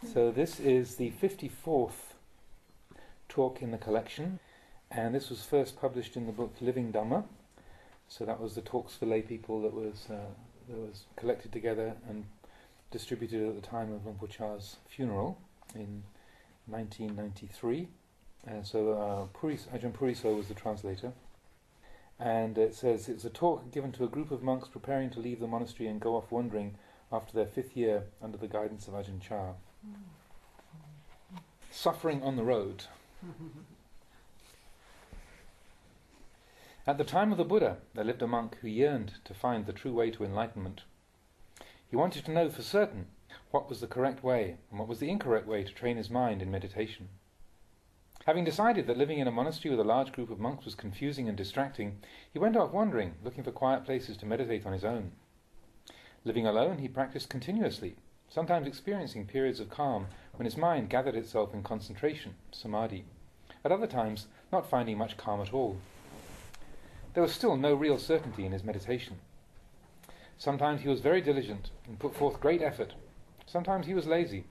So this is the 54th talk in the collection, and this was first published in the book Living Dhamma. So that was the talks for lay people that was collected together and distributed at the time of Luang Por Chah's funeral in 1993. And so Ajahn Puriso was the translator. And it says, it's a talk given to a group of monks preparing to leave the monastery and go off wandering after their 5th year under the guidance of Ajahn Chah. Suffering on the road. At the time of the Buddha, there lived a monk who yearned to find the true way to enlightenment. He wanted to know for certain what was the correct way and what was the incorrect way to train his mind in meditation. Having decided that living in a monastery with a large group of monks was confusing and distracting, he went off wandering, looking for quiet places to meditate on his own. Living alone, he practiced continuously, sometimes experiencing periods of calm when his mind gathered itself in concentration, Samadhi, at other times not finding much calm at all. There was still no real certainty in his meditation. Sometimes he was very diligent and put forth great effort. Sometimes he was lazy.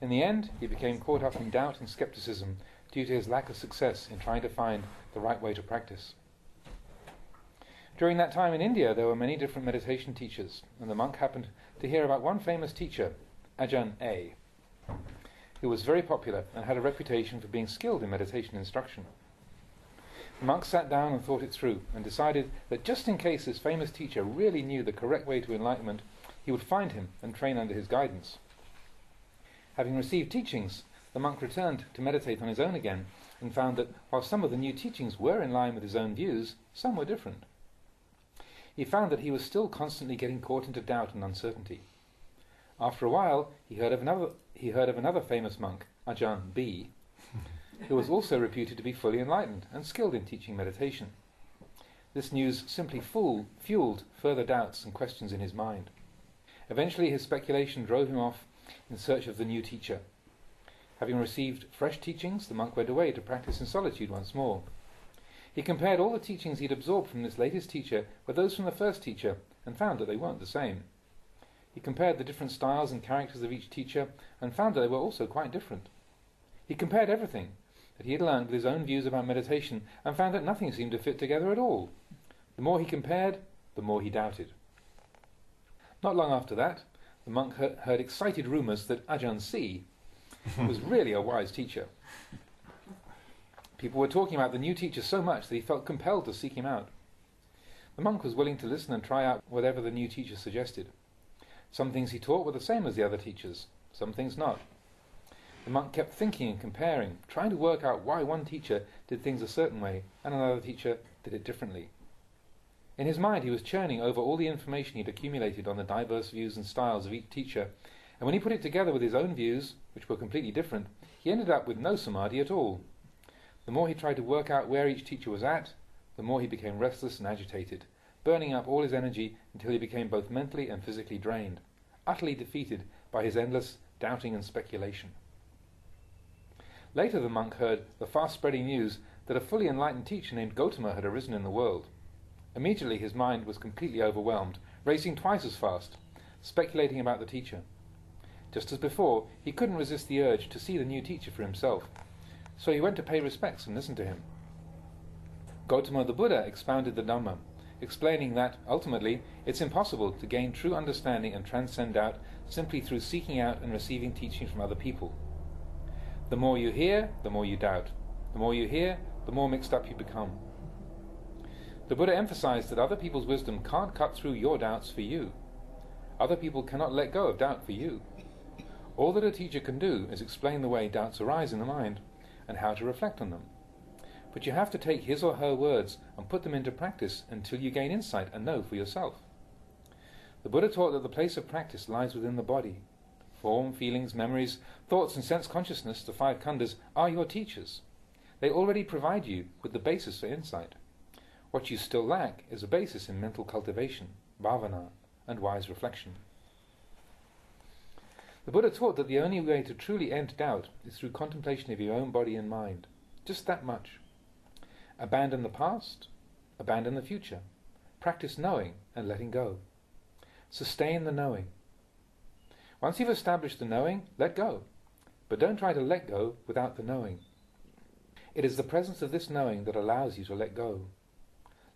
In the end, he became caught up in doubt and skepticism due to his lack of success in trying to find the right way to practice. During that time in India, there were many different meditation teachers, and the monk happened to hear about one famous teacher, Ajahn A, who was very popular and had a reputation for being skilled in meditation instruction. The monk sat down and thought it through, and decided that just in case this famous teacher really knew the correct way to enlightenment, he would find him and train under his guidance. Having received teachings, the monk returned to meditate on his own again, and found that while some of the new teachings were in line with his own views, some were different. He found that he was still constantly getting caught into doubt and uncertainty. After a while, he heard of another famous monk, Ajahn B, who was also reputed to be fully enlightened and skilled in teaching meditation. This news simply fueled further doubts and questions in his mind. Eventually his speculation drove him off in search of the new teacher. Having received fresh teachings, the monk went away to practice in solitude once more. He compared all the teachings he'd absorbed from this latest teacher with those from the first teacher, and found that they weren't the same. He compared the different styles and characters of each teacher, and found that they were also quite different. He compared everything that he had learned with his own views about meditation, and found that nothing seemed to fit together at all. The more he compared, the more he doubted. Not long after that, the monk heard excited rumours that Ajahn C was really a wise teacher. People were talking about the new teacher so much that he felt compelled to seek him out. The monk was willing to listen and try out whatever the new teacher suggested. Some things he taught were the same as the other teachers, some things not. The monk kept thinking and comparing, trying to work out why one teacher did things a certain way and another teacher did it differently. In his mind he was churning over all the information he'd accumulated on the diverse views and styles of each teacher, and when he put it together with his own views, which were completely different, he ended up with no samadhi at all. The more he tried to work out where each teacher was at, the more he became restless and agitated, burning up all his energy until he became both mentally and physically drained, utterly defeated by his endless doubting and speculation. Later the monk heard the fast-spreading news that a fully enlightened teacher named Gautama had arisen in the world. Immediately his mind was completely overwhelmed, racing twice as fast, speculating about the teacher. Just as before, he couldn't resist the urge to see the new teacher for himself, so he went to pay respects and listen to him. Gautama the Buddha expounded the Dhamma, explaining that, ultimately, it's impossible to gain true understanding and transcend doubt simply through seeking out and receiving teaching from other people. The more you hear, the more you doubt. The more you hear, the more mixed up you become. The Buddha emphasized that other people's wisdom can't cut through your doubts for you. Other people cannot let go of doubt for you. All that a teacher can do is explain the way doubts arise in the mind, and how to reflect on them. But you have to take his or her words and put them into practice until you gain insight and know for yourself. The Buddha taught that the place of practice lies within the body. Form, feelings, memories, thoughts and sense consciousness, the 5 khandhas, are your teachers. They already provide you with the basis for insight. What you still lack is a basis in mental cultivation, bhavana, and wise reflection. The Buddha taught that the only way to truly end doubt is through contemplation of your own body and mind. Just that much. Abandon the past, abandon the future. Practice knowing and letting go. Sustain the knowing. Once you've established the knowing, let go. but don't try to let go without the knowing. It is the presence of this knowing that allows you to let go.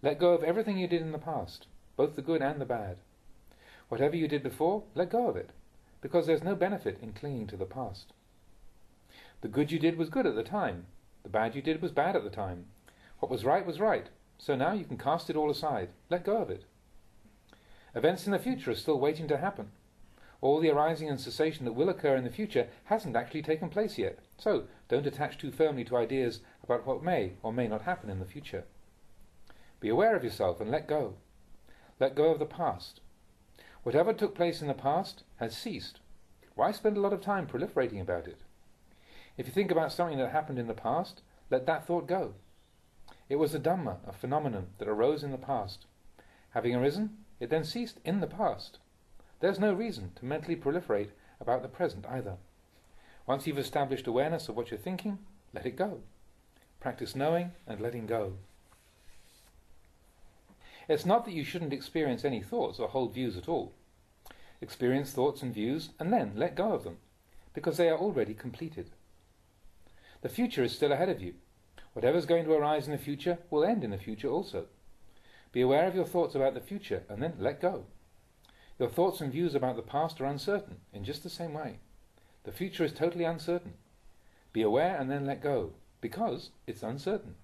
Let go of everything you did in the past, both the good and the bad. Whatever you did before, let go of it, because there's no benefit in clinging to the past. The good you did was good at the time. The bad you did was bad at the time. What was right, so now you can cast it all aside. Let go of it. Events in the future are still waiting to happen. All the arising and cessation that will occur in the future hasn't actually taken place yet, so don't attach too firmly to ideas about what may or may not happen in the future. Be aware of yourself and let go. Let go of the past. Whatever took place in the past has ceased. Why spend a lot of time proliferating about it? If you think about something that happened in the past, let that thought go. It was a Dhamma, a phenomenon that arose in the past. Having arisen, it then ceased in the past. There's no reason to mentally proliferate about the present either. Once you've established awareness of what you're thinking, let it go. Practice knowing and letting go. It's not that you shouldn't experience any thoughts or hold views at all. Experience thoughts and views and then let go of them, because they are already completed. The future is still ahead of you. Whatever's going to arise in the future will end in the future also. Be aware of your thoughts about the future and then let go. Your thoughts and views about the past are uncertain in just the same way. The future is totally uncertain. Be aware and then let go, because it's uncertain.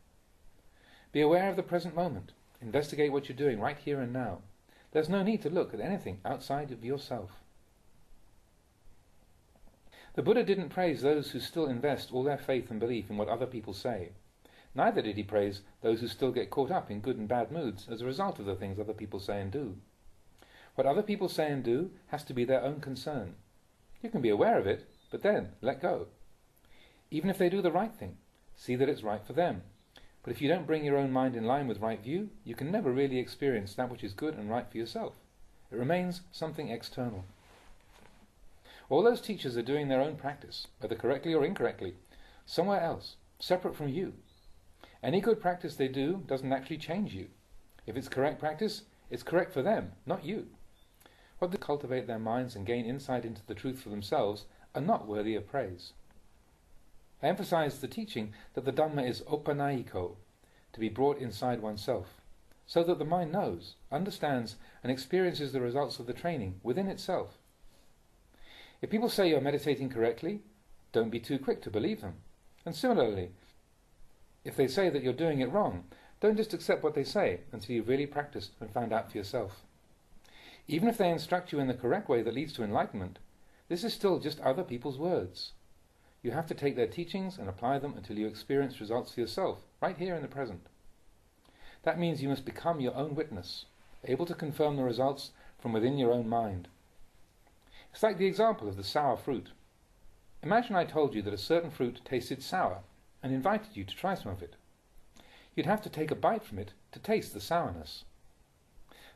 Be aware of the present moment. Investigate what you're doing right here and now. There's no need to look at anything outside of yourself. The Buddha didn't praise those who still invest all their faith and belief in what other people say. Neither did he praise those who still get caught up in good and bad moods as a result of the things other people say and do. What other people say and do has to be their own concern. You can be aware of it, but then let go. Even if they do the right thing, see that it's right for them. But if you don't bring your own mind in line with right view, you can never really experience that which is good and right for yourself. It remains something external. All those teachers are doing their own practice, whether correctly or incorrectly, somewhere else, separate from you. Any good practice they do doesn't actually change you. If it's correct practice, it's correct for them, not you. What they cultivate their minds and gain insight into the truth for themselves are not worthy of praise. I emphasize the teaching that the Dhamma is opanaiko, to be brought inside oneself, so that the mind knows, understands, and experiences the results of the training within itself. If people say you're meditating correctly, don't be too quick to believe them. And similarly, if they say that you're doing it wrong, don't just accept what they say until you've really practiced and found out for yourself. Even if they instruct you in the correct way that leads to enlightenment, this is still just other people's words. You have to take their teachings and apply them until you experience results for yourself, right here in the present. That means you must become your own witness, able to confirm the results from within your own mind. It's like the example of the sour fruit. Imagine I told you that a certain fruit tasted sour and invited you to try some of it. You'd have to take a bite from it to taste the sourness.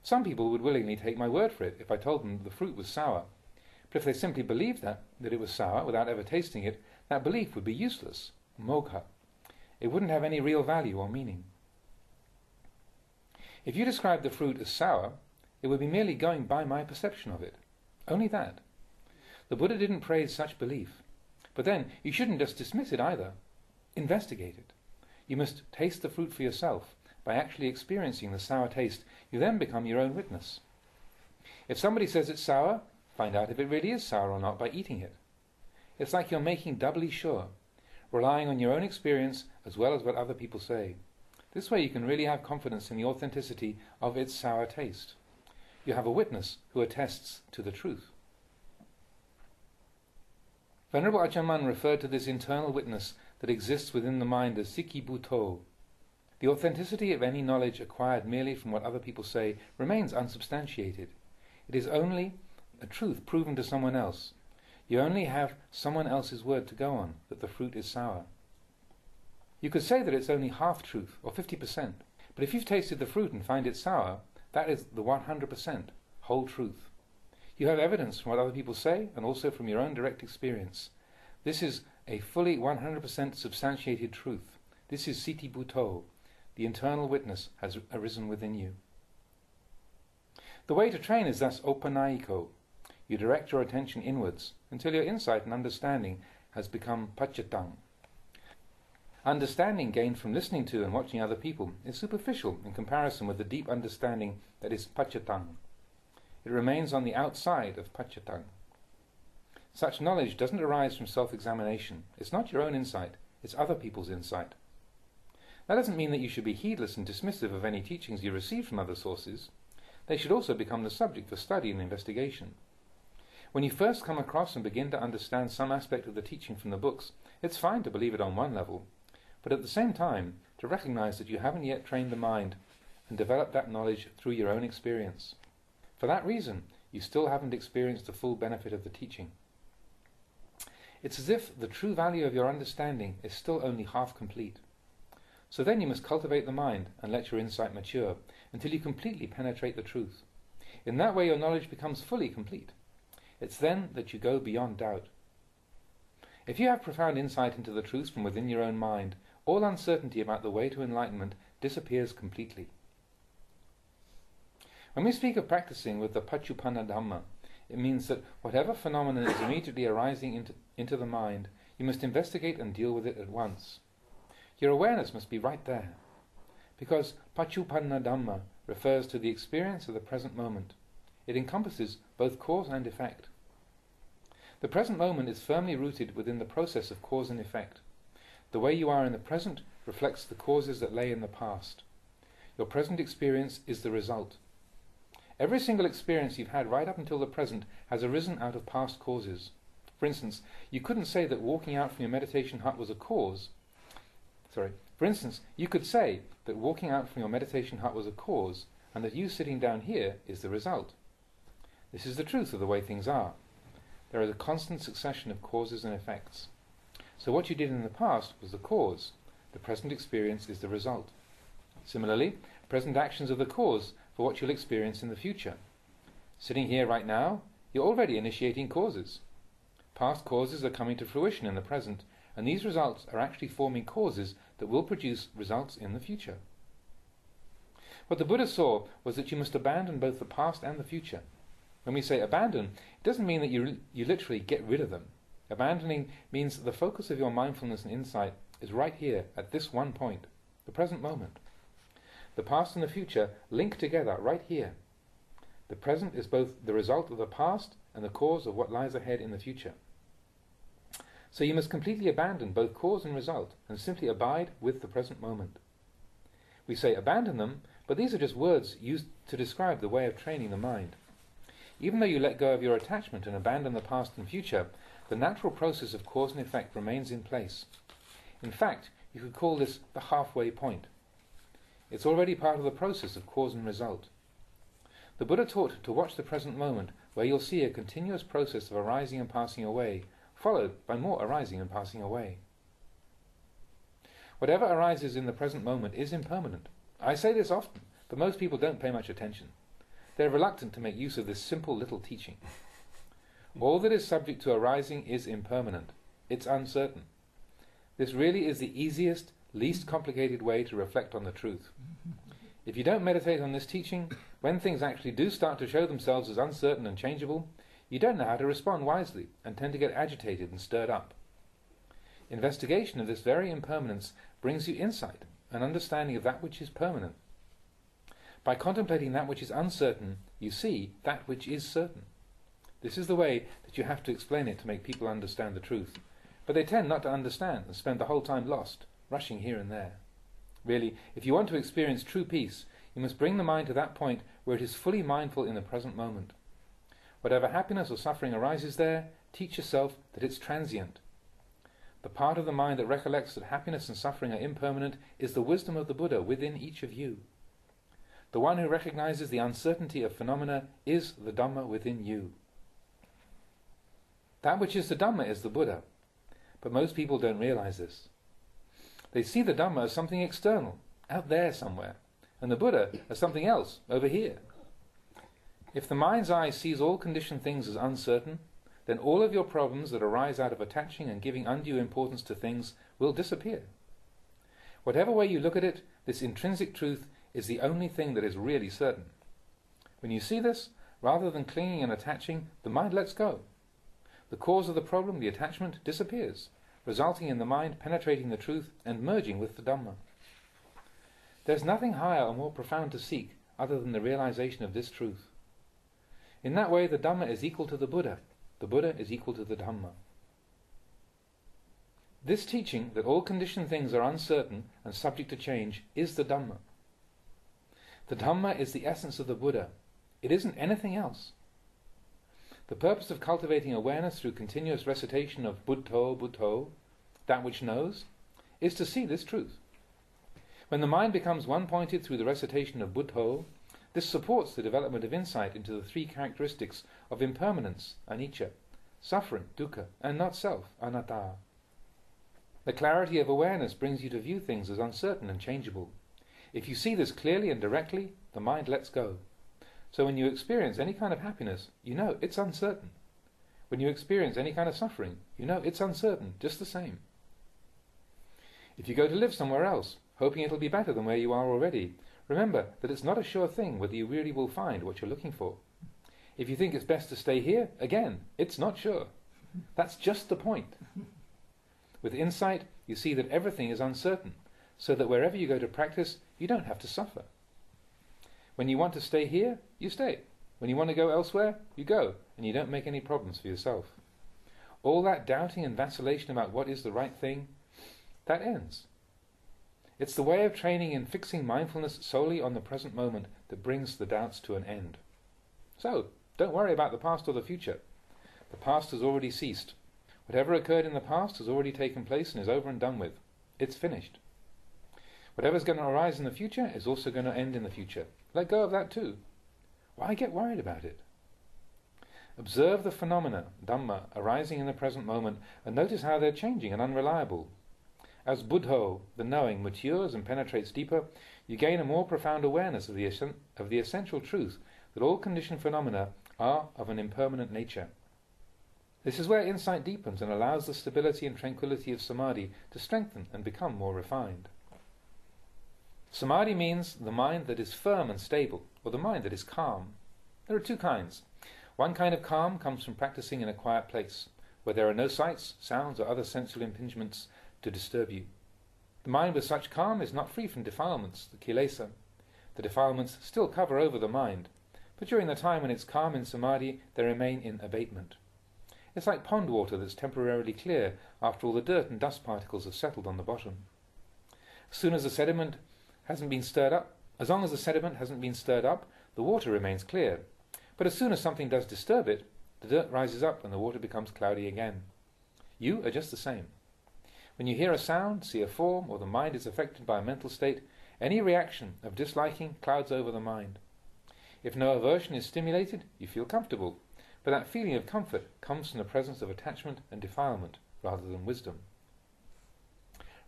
Some people would willingly take my word for it if I told them the fruit was sour. But if they simply believed that it was sour without ever tasting it, that belief would be useless, mogha. It wouldn't have any real value or meaning. If you described the fruit as sour, it would be merely going by my perception of it. Only that. The Buddha didn't praise such belief. But then, you shouldn't just dismiss it either. Investigate it. You must taste the fruit for yourself. By actually experiencing the sour taste, you then become your own witness. If somebody says it's sour, find out if it really is sour or not by eating it. It's like you're making doubly sure, relying on your own experience as well as what other people say. This way you can really have confidence in the authenticity of its sour taste. You have a witness who attests to the truth. Venerable Ajahn Mun referred to this internal witness that exists within the mind as Sikhi Bhutto. The authenticity of any knowledge acquired merely from what other people say remains unsubstantiated. It is only a truth proven to someone else. You only have someone else's word to go on, that the fruit is sour. You could say that it's only half-truth, or 50%, but if you've tasted the fruit and find it sour, that is the 100%, whole truth. You have evidence from what other people say, and also from your own direct experience. This is a fully 100% substantiated truth. This is Siti Bhutto. The internal witness has arisen within you. The way to train is thus opanaiko. You direct your attention inwards until your insight and understanding has become pachatang. Understanding gained from listening to and watching other people is superficial in comparison with the deep understanding that is pachatang. It remains on the outside of pachatang. Such knowledge doesn't arise from self-examination. It's not your own insight, it's other people's insight. That doesn't mean that you should be heedless and dismissive of any teachings you receive from other sources. They should also become the subject for study and investigation. When you first come across and begin to understand some aspect of the teaching from the books, it's fine to believe it on one level, but at the same time to recognize that you haven't yet trained the mind and developed that knowledge through your own experience. For that reason, you still haven't experienced the full benefit of the teaching. It's as if the true value of your understanding is still only half complete. So then you must cultivate the mind and let your insight mature until you completely penetrate the truth. In that way your knowledge becomes fully complete. It's then that you go beyond doubt. If you have profound insight into the truth from within your own mind, all uncertainty about the way to enlightenment disappears completely. When we speak of practicing with the Paccuppanna Dhamma, it means that whatever phenomenon is immediately arising into the mind, you must investigate and deal with it at once. Your awareness must be right there, because Paccuppanna Dhamma refers to the experience of the present moment. It encompasses both cause and effect. The present moment is firmly rooted within the process of cause and effect. The way you are in the present reflects the causes that lay in the past. Your present experience is the result. Every single experience you've had right up until the present has arisen out of past causes. For instance, you couldn't say that walking out from your meditation hut was a cause. For instance, you could say that walking out from your meditation hut was a cause, and that you sitting down here is the result. This is the truth of the way things are. There is a constant succession of causes and effects. So what you did in the past was the cause. The present experience is the result. Similarly, present actions are the cause for what you'll experience in the future. Sitting here right now, you're already initiating causes. Past causes are coming to fruition in the present, and these results are actually forming causes that will produce results in the future. What the Buddha saw was that you must abandon both the past and the future. When we say abandon, it doesn't mean that you literally get rid of them. Abandoning means that the focus of your mindfulness and insight is right here, at this one point, the present moment. The past and the future link together right here. The present is both the result of the past and the cause of what lies ahead in the future. So you must completely abandon both cause and result and simply abide with the present moment. We say abandon them, but these are just words used to describe the way of training the mind. Even though you let go of your attachment and abandon the past and future, the natural process of cause and effect remains in place. In fact, you could call this the halfway point. It's already part of the process of cause and result. The Buddha taught to watch the present moment, where you'll see a continuous process of arising and passing away, followed by more arising and passing away. Whatever arises in the present moment is impermanent. I say this often, but most people don't pay much attention. They're reluctant to make use of this simple little teaching. All that is subject to arising is impermanent. It's uncertain. This really is the easiest, least complicated way to reflect on the truth. If you don't meditate on this teaching, when things actually do start to show themselves as uncertain and changeable, you don't know how to respond wisely and tend to get agitated and stirred up. Investigation of this very impermanence brings you insight, an understanding of that which is permanent. By contemplating that which is uncertain, you see that which is certain. This is the way that you have to explain it to make people understand the truth. But they tend not to understand and spend the whole time lost, rushing here and there. Really, if you want to experience true peace, you must bring the mind to that point where it is fully mindful in the present moment. Whatever happiness or suffering arises there, teach yourself that it's transient. The part of the mind that recollects that happiness and suffering are impermanent is the wisdom of the Buddha within each of you. The one who recognizes the uncertainty of phenomena is the Dhamma within you. That which is the Dhamma is the Buddha, but most people don't realize this. They see the Dhamma as something external, out there somewhere, and the Buddha as something else, over here. If the mind's eye sees all conditioned things as uncertain, then all of your problems that arise out of attaching and giving undue importance to things will disappear. Whatever way you look at it, this intrinsic truth is the only thing that is really certain. When you see this, rather than clinging and attaching, the mind lets go. the cause of the problem, the attachment, disappears, resulting in the mind penetrating the truth and merging with the Dhamma. There's nothing higher or more profound to seek other than the realization of this truth. In that way, the Dhamma is equal to the Buddha is equal to the Dhamma. This teaching that all conditioned things are uncertain and subject to change is the Dhamma. The Dhamma is the essence of the Buddha. It isn't anything else. The purpose of cultivating awareness through continuous recitation of Buddho, Buddho, that which knows, is to see this truth. When the mind becomes one-pointed through the recitation of Buddho, this supports the development of insight into the three characteristics of impermanence, anicca, suffering, dukkha, and not self, anatta. The clarity of awareness brings you to view things as uncertain and changeable. If you see this clearly and directly, the mind lets go. So when you experience any kind of happiness, you know it's uncertain. When you experience any kind of suffering, you know it's uncertain, just the same. If you go to live somewhere else, hoping it'll be better than where you are already, remember that it's not a sure thing whether you really will find what you're looking for. If you think it's best to stay here, again, it's not sure. That's just the point. With insight, you see that everything is uncertain, so that wherever you go to practice, you don't have to suffer. When you want to stay here, you stay. When you want to go elsewhere, you go, and you don't make any problems for yourself. All that doubting and vacillation about what is the right thing, that ends. It's the way of training in fixing mindfulness solely on the present moment that brings the doubts to an end. So, don't worry about the past or the future. The past has already ceased. Whatever occurred in the past has already taken place and is over and done with. It's finished. Whatever's going to arise in the future is also going to end in the future. Let go of that too. Why get worried about it? Observe the phenomena, Dhamma, arising in the present moment, and notice how they're changing and unreliable. As Buddho, the knowing, matures and penetrates deeper, you gain a more profound awareness of the essential truth that all conditioned phenomena are of an impermanent nature. This is where insight deepens and allows the stability and tranquility of Samadhi to strengthen and become more refined. Samadhi means the mind that is firm and stable, or the mind that is calm. There are two kinds. One kind of calm comes from practicing in a quiet place, where there are no sights, sounds, or other sensual impingements to disturb you. The mind with such calm is not free from defilements, the kilesa. The defilements still cover over the mind, but during the time when it's calm in Samadhi, they remain in abatement. It's like pond water that's temporarily clear after all the dirt and dust particles have settled on the bottom. As long as the sediment hasn't been stirred up, the water remains clear. But as soon as something does disturb it, the dirt rises up and the water becomes cloudy again. You are just the same. When you hear a sound, see a form, or the mind is affected by a mental state, any reaction of disliking clouds over the mind. If no aversion is stimulated, you feel comfortable, but that feeling of comfort comes from the presence of attachment and defilement rather than wisdom.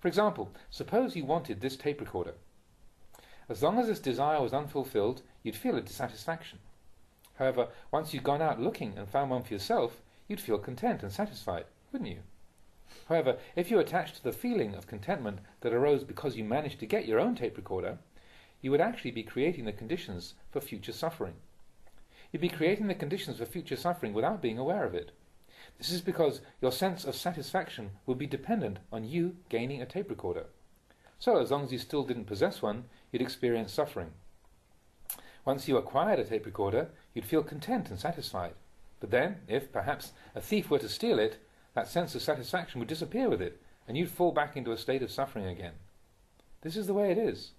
For example, suppose you wanted this tape recorder. As long as this desire was unfulfilled, you'd feel a dissatisfaction. However, once you'd gone out looking and found one for yourself, you'd feel content and satisfied, wouldn't you? However, if you attached to the feeling of contentment that arose because you managed to get your own tape recorder, you would actually be creating the conditions for future suffering. You'd be creating the conditions for future suffering without being aware of it. This is because your sense of satisfaction would be dependent on you gaining a tape recorder. So as long as you still didn't possess one, you'd experience suffering. Once you acquired a tape recorder, you'd feel content and satisfied. But then, if perhaps a thief were to steal it, that sense of satisfaction would disappear with it, and you'd fall back into a state of suffering again. This is the way it is.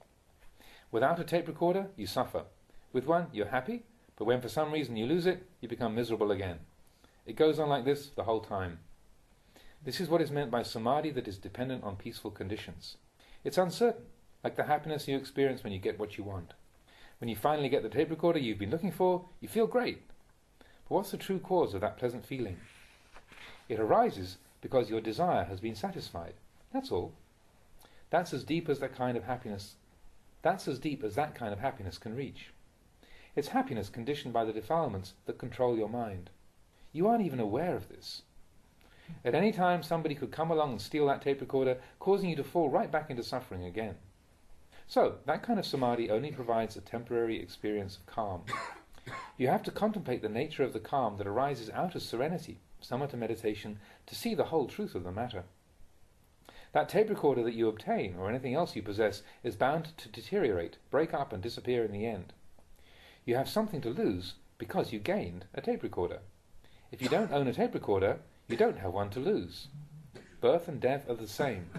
Without a tape recorder, you suffer. With one, you're happy, but when for some reason you lose it, you become miserable again. It goes on like this the whole time. This is what is meant by samadhi that is dependent on peaceful conditions. It's uncertain, like the happiness you experience when you get what you want. When you finally get the tape recorder you've been looking for, you feel great. But what's the true cause of that pleasant feeling? It arises because your desire has been satisfied. That's all. That's as deep as that kind of happiness can reach. It's happiness conditioned by the defilements that control your mind. You aren't even aware of this. At any time somebody could come along and steal that tape recorder, causing you to fall right back into suffering again. So, that kind of samadhi only provides a temporary experience of calm. You have to contemplate the nature of the calm that arises out of serenity, samatha meditation, to see the whole truth of the matter. That tape recorder that you obtain, or anything else you possess, is bound to deteriorate, break up and disappear in the end. You have something to lose because you gained a tape recorder. If you don't own a tape recorder, you don't have one to lose. Birth and death are the same.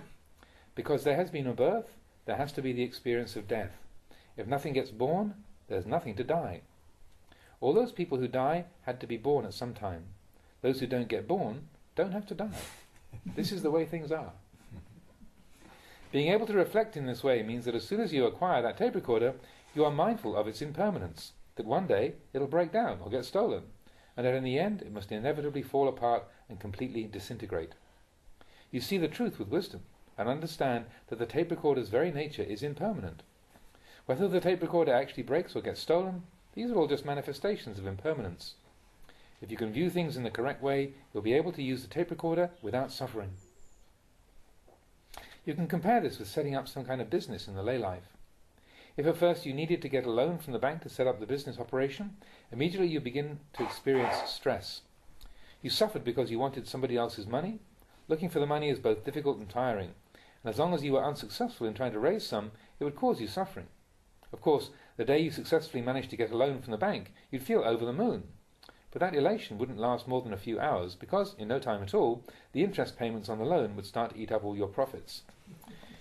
Because there has been a birth, there has to be the experience of death. If nothing gets born, there's nothing to die. All those people who die had to be born at some time. Those who don't get born don't have to die. This is the way things are. Being able to reflect in this way means that as soon as you acquire that tape recorder, you are mindful of its impermanence, that one day it'll break down or get stolen, and that in the end it must inevitably fall apart and completely disintegrate. You see the truth with wisdom, and understand that the tape recorder's very nature is impermanent. Whether the tape recorder actually breaks or gets stolen, these are all just manifestations of impermanence. If you can view things in the correct way, you'll be able to use the tape recorder without suffering. You can compare this with setting up some kind of business in the lay life. If at first you needed to get a loan from the bank to set up the business operation, immediately you begin to experience stress. You suffered because you wanted somebody else's money. Looking for the money is both difficult and tiring, and as long as you were unsuccessful in trying to raise some, it would cause you suffering. Of course, the day you successfully managed to get a loan from the bank, you'd feel over the moon. But that elation wouldn't last more than a few hours, because, in no time at all, the interest payments on the loan would start to eat up all your profits.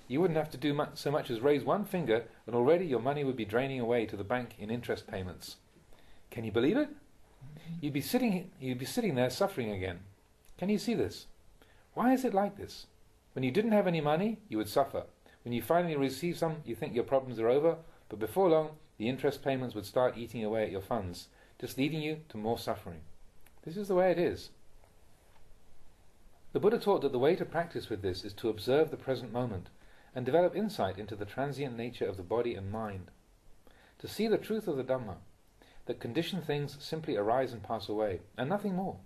You wouldn't have to do so much as raise one finger, and already your money would be draining away to the bank in interest payments. Can you believe it? You'd be sitting there suffering again. Can you see this? Why is it like this? When you didn't have any money, you would suffer. When you finally receive some, you think your problems are over, but before long, the interest payments would start eating away at your funds, just leading you to more suffering. This is the way it is. The Buddha taught that the way to practice with this is to observe the present moment and develop insight into the transient nature of the body and mind. To see the truth of the Dhamma, that conditioned things simply arise and pass away, and nothing more.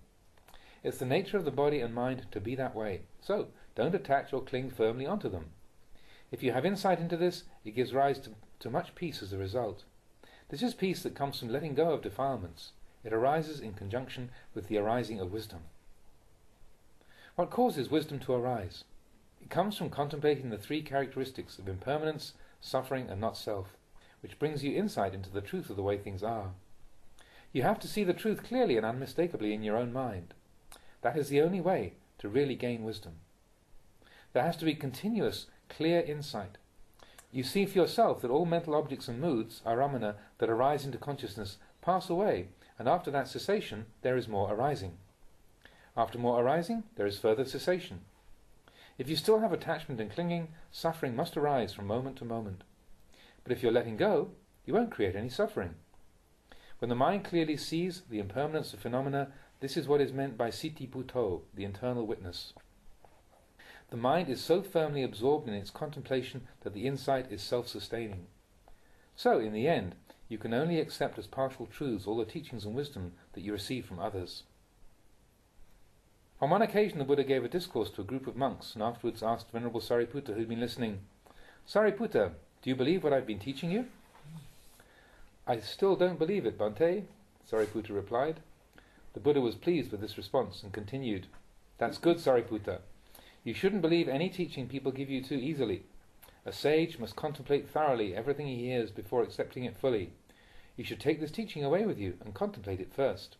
It's the nature of the body and mind to be that way, so don't attach or cling firmly onto them. If you have insight into this, it gives rise to much peace as a result. This is peace that comes from letting go of defilements. It arises in conjunction with the arising of wisdom. What causes wisdom to arise? It comes from contemplating the three characteristics of impermanence, suffering, and not self, which brings you insight into the truth of the way things are. You have to see the truth clearly and unmistakably in your own mind. That is the only way to really gain wisdom. There has to be continuous, clear insight. You see for yourself that all mental objects and moods, aramana, that arise into consciousness pass away, and after that cessation there is more arising. After more arising, there is further cessation. If you still have attachment and clinging, suffering must arise from moment to moment. But if you're letting go, you won't create any suffering. When the mind clearly sees the impermanence of phenomena, this is what is meant by siti bhutto, the internal witness. The mind is so firmly absorbed in its contemplation that the insight is self-sustaining. So, in the end, you can only accept as partial truths all the teachings and wisdom that you receive from others. On one occasion the Buddha gave a discourse to a group of monks and afterwards asked Venerable Sariputta, who had been listening, "Sariputta, do you believe what I've been teaching you?" "I still don't believe it, Bhante," Sariputta replied. The Buddha was pleased with this response and continued, "That's good, Sariputta. You shouldn't believe any teaching people give you too easily. A sage must contemplate thoroughly everything he hears before accepting it fully. You should take this teaching away with you and contemplate it first."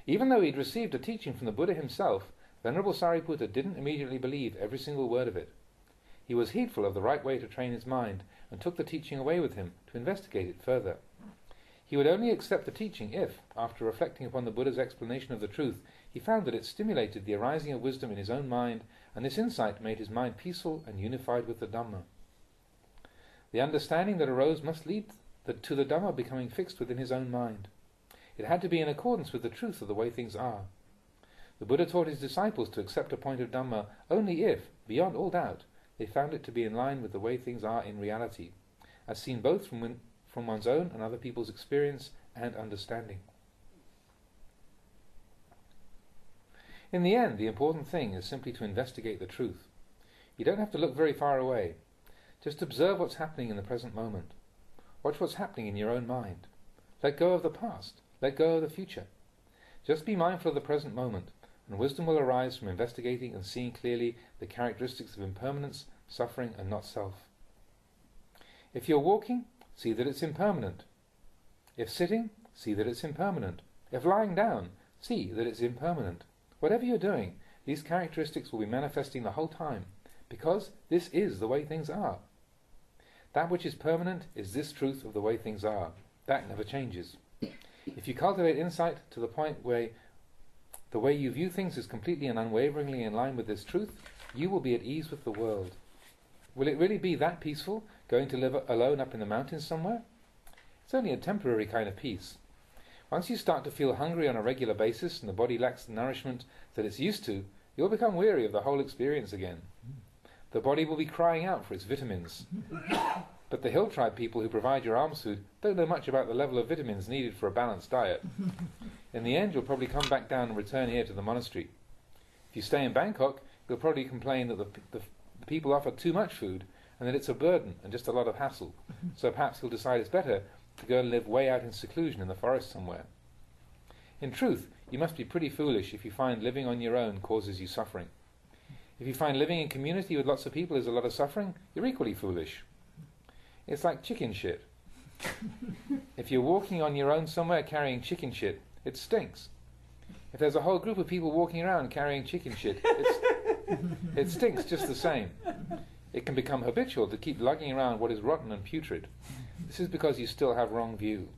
Even though he had received a teaching from the Buddha himself, Venerable Sariputta didn't immediately believe every single word of it. He was heedful of the right way to train his mind and took the teaching away with him to investigate it further. He would only accept the teaching if, after reflecting upon the Buddha's explanation of the truth, he found that it stimulated the arising of wisdom in his own mind, and this insight made his mind peaceful and unified with the Dhamma. The understanding that arose must lead to the Dhamma becoming fixed within his own mind. It had to be in accordance with the truth of the way things are. The Buddha taught his disciples to accept a point of Dhamma only if, beyond all doubt, they found it to be in line with the way things are in reality, as seen both from one's own and other people's experience and understanding. In the end, the important thing is simply to investigate the truth. You don't have to look very far away. Just observe what's happening in the present moment. Watch what's happening in your own mind. Let go of the past. Let go of the future. Just be mindful of the present moment, and wisdom will arise from investigating and seeing clearly the characteristics of impermanence, suffering, and not self. If you're walking, see that it's impermanent. If sitting, see that it's impermanent. If lying down, see that it's impermanent. Whatever you're doing, these characteristics will be manifesting the whole time, because this is the way things are. That which is permanent is this truth of the way things are. That never changes. If you cultivate insight to the point where the way you view things is completely and unwaveringly in line with this truth, you will be at ease with the world. Will it really be that peaceful, going to live alone up in the mountains somewhere? It's only a temporary kind of peace. Once you start to feel hungry on a regular basis and the body lacks the nourishment that it's used to, you'll become weary of the whole experience again. The body will be crying out for its vitamins. But the hill tribe people who provide your alms food don't know much about the level of vitamins needed for a balanced diet. In the end, you'll probably come back down and return here to the monastery. If you stay in Bangkok, you'll probably complain that the people offer too much food and that it's a burden and just a lot of hassle. So perhaps you'll decide it's better to go and live way out in seclusion in the forest somewhere. In truth, you must be pretty foolish if you find living on your own causes you suffering. If you find living in community with lots of people is a lot of suffering, you're equally foolish. It's like chicken shit. If you're walking on your own somewhere carrying chicken shit, it stinks. If there's a whole group of people walking around carrying chicken shit, it stinks just the same. It can become habitual to keep lugging around what is rotten and putrid. This is because you still have wrong view.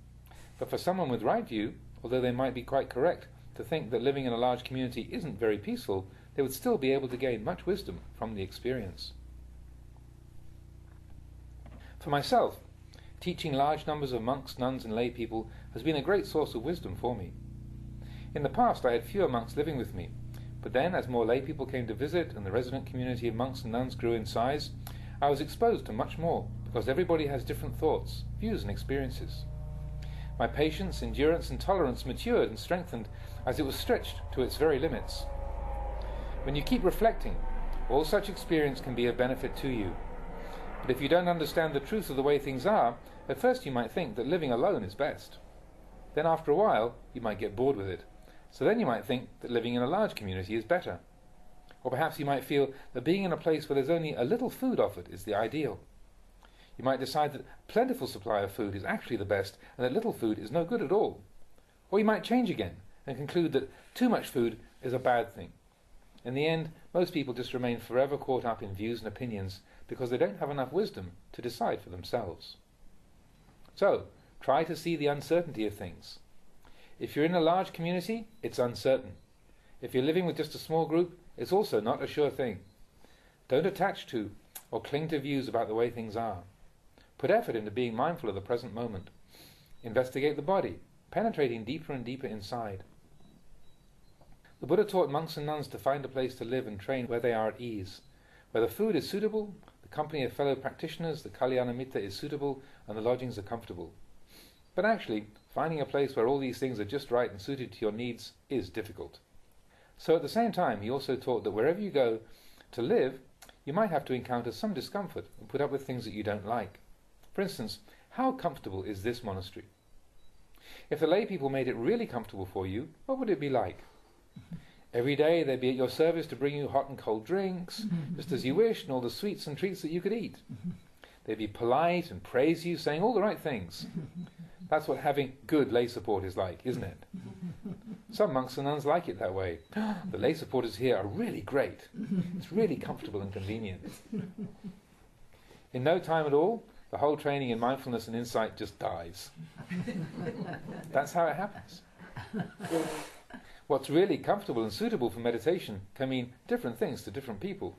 But for someone with right view, although they might be quite correct to think that living in a large community isn't very peaceful, they would still be able to gain much wisdom from the experience. For myself, teaching large numbers of monks, nuns and lay people has been a great source of wisdom for me. In the past I had fewer monks living with me, but then as more lay people came to visit and the resident community of monks and nuns grew in size, I was exposed to much more, because everybody has different thoughts, views and experiences. My patience, endurance and tolerance matured and strengthened as it was stretched to its very limits. When you keep reflecting, all such experience can be of benefit to you. But if you don't understand the truth of the way things are, at first you might think that living alone is best. Then after a while, you might get bored with it. So then you might think that living in a large community is better. Or perhaps you might feel that being in a place where there's only a little food offered is the ideal. You might decide that a plentiful supply of food is actually the best and that little food is no good at all. Or you might change again and conclude that too much food is a bad thing. In the end, most people just remain forever caught up in views and opinions because they don't have enough wisdom to decide for themselves. So, try to see the uncertainty of things. If you're in a large community, it's uncertain. If you're living with just a small group, it's also not a sure thing. Don't attach to or cling to views about the way things are. Put effort into being mindful of the present moment. Investigate the body, penetrating deeper and deeper inside. The Buddha taught monks and nuns to find a place to live and train where they are at ease. Where the food is suitable, the company of fellow practitioners, the Kalyanamitta is suitable, and the lodgings are comfortable. But actually, finding a place where all these things are just right and suited to your needs is difficult. So at the same time, he also taught that wherever you go to live, you might have to encounter some discomfort and put up with things that you don't like. For instance, how comfortable is this monastery? If the lay people made it really comfortable for you, what would it be like? Every day they'd be at your service to bring you hot and cold drinks, just as you wished, and all the sweets and treats that you could eat. They'd be polite and praise you, saying all the right things. That's what having good lay support is like, isn't it? Some monks and nuns like it that way. The lay supporters here are really great. It's really comfortable and convenient. In no time at all, the whole training in mindfulness and insight just dies. That's how it happens. What's really comfortable and suitable for meditation can mean different things to different people.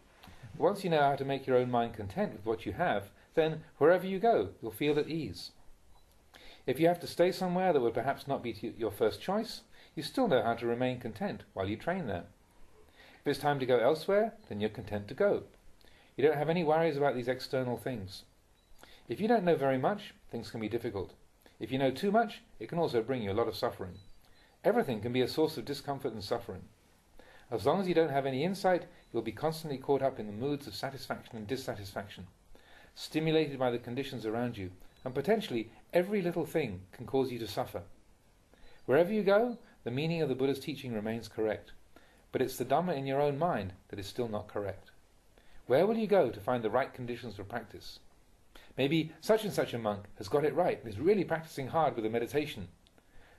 But once you know how to make your own mind content with what you have, then wherever you go, you'll feel at ease. If you have to stay somewhere that would perhaps not be your first choice, you still know how to remain content while you train there. If it's time to go elsewhere, then you're content to go. You don't have any worries about these external things. If you don't know very much, things can be difficult. If you know too much, it can also bring you a lot of suffering. Everything can be a source of discomfort and suffering. As long as you don't have any insight, you'll be constantly caught up in the moods of satisfaction and dissatisfaction, stimulated by the conditions around you, and potentially every little thing can cause you to suffer. Wherever you go, the meaning of the Buddha's teaching remains correct, but it's the Dhamma in your own mind that is still not correct. Where will you go to find the right conditions for practice? Maybe such and such a monk has got it right and is really practicing hard with the meditation.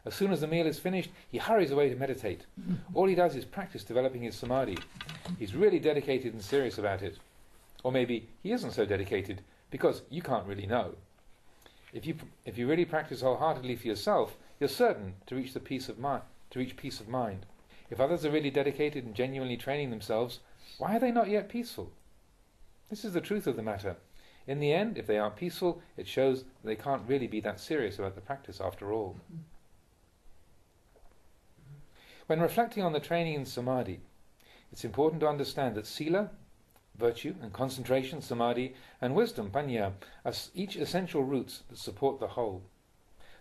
As soon as the meal is finished, he hurries away to meditate. All he does is practice developing his Samadhi. He's really dedicated and serious about it. Or maybe he isn't so dedicated, because you can't really know. If you really practice wholeheartedly for yourself, you're certain to reach peace of mind. If others are really dedicated and genuinely training themselves, why are they not yet peaceful? This is the truth of the matter. In the end, if they aren't peaceful, it shows that they can't really be that serious about the practice after all. When reflecting on the training in Samadhi, it's important to understand that Sila, virtue, and concentration, Samadhi, and wisdom, Panya, are each essential roots that support the whole.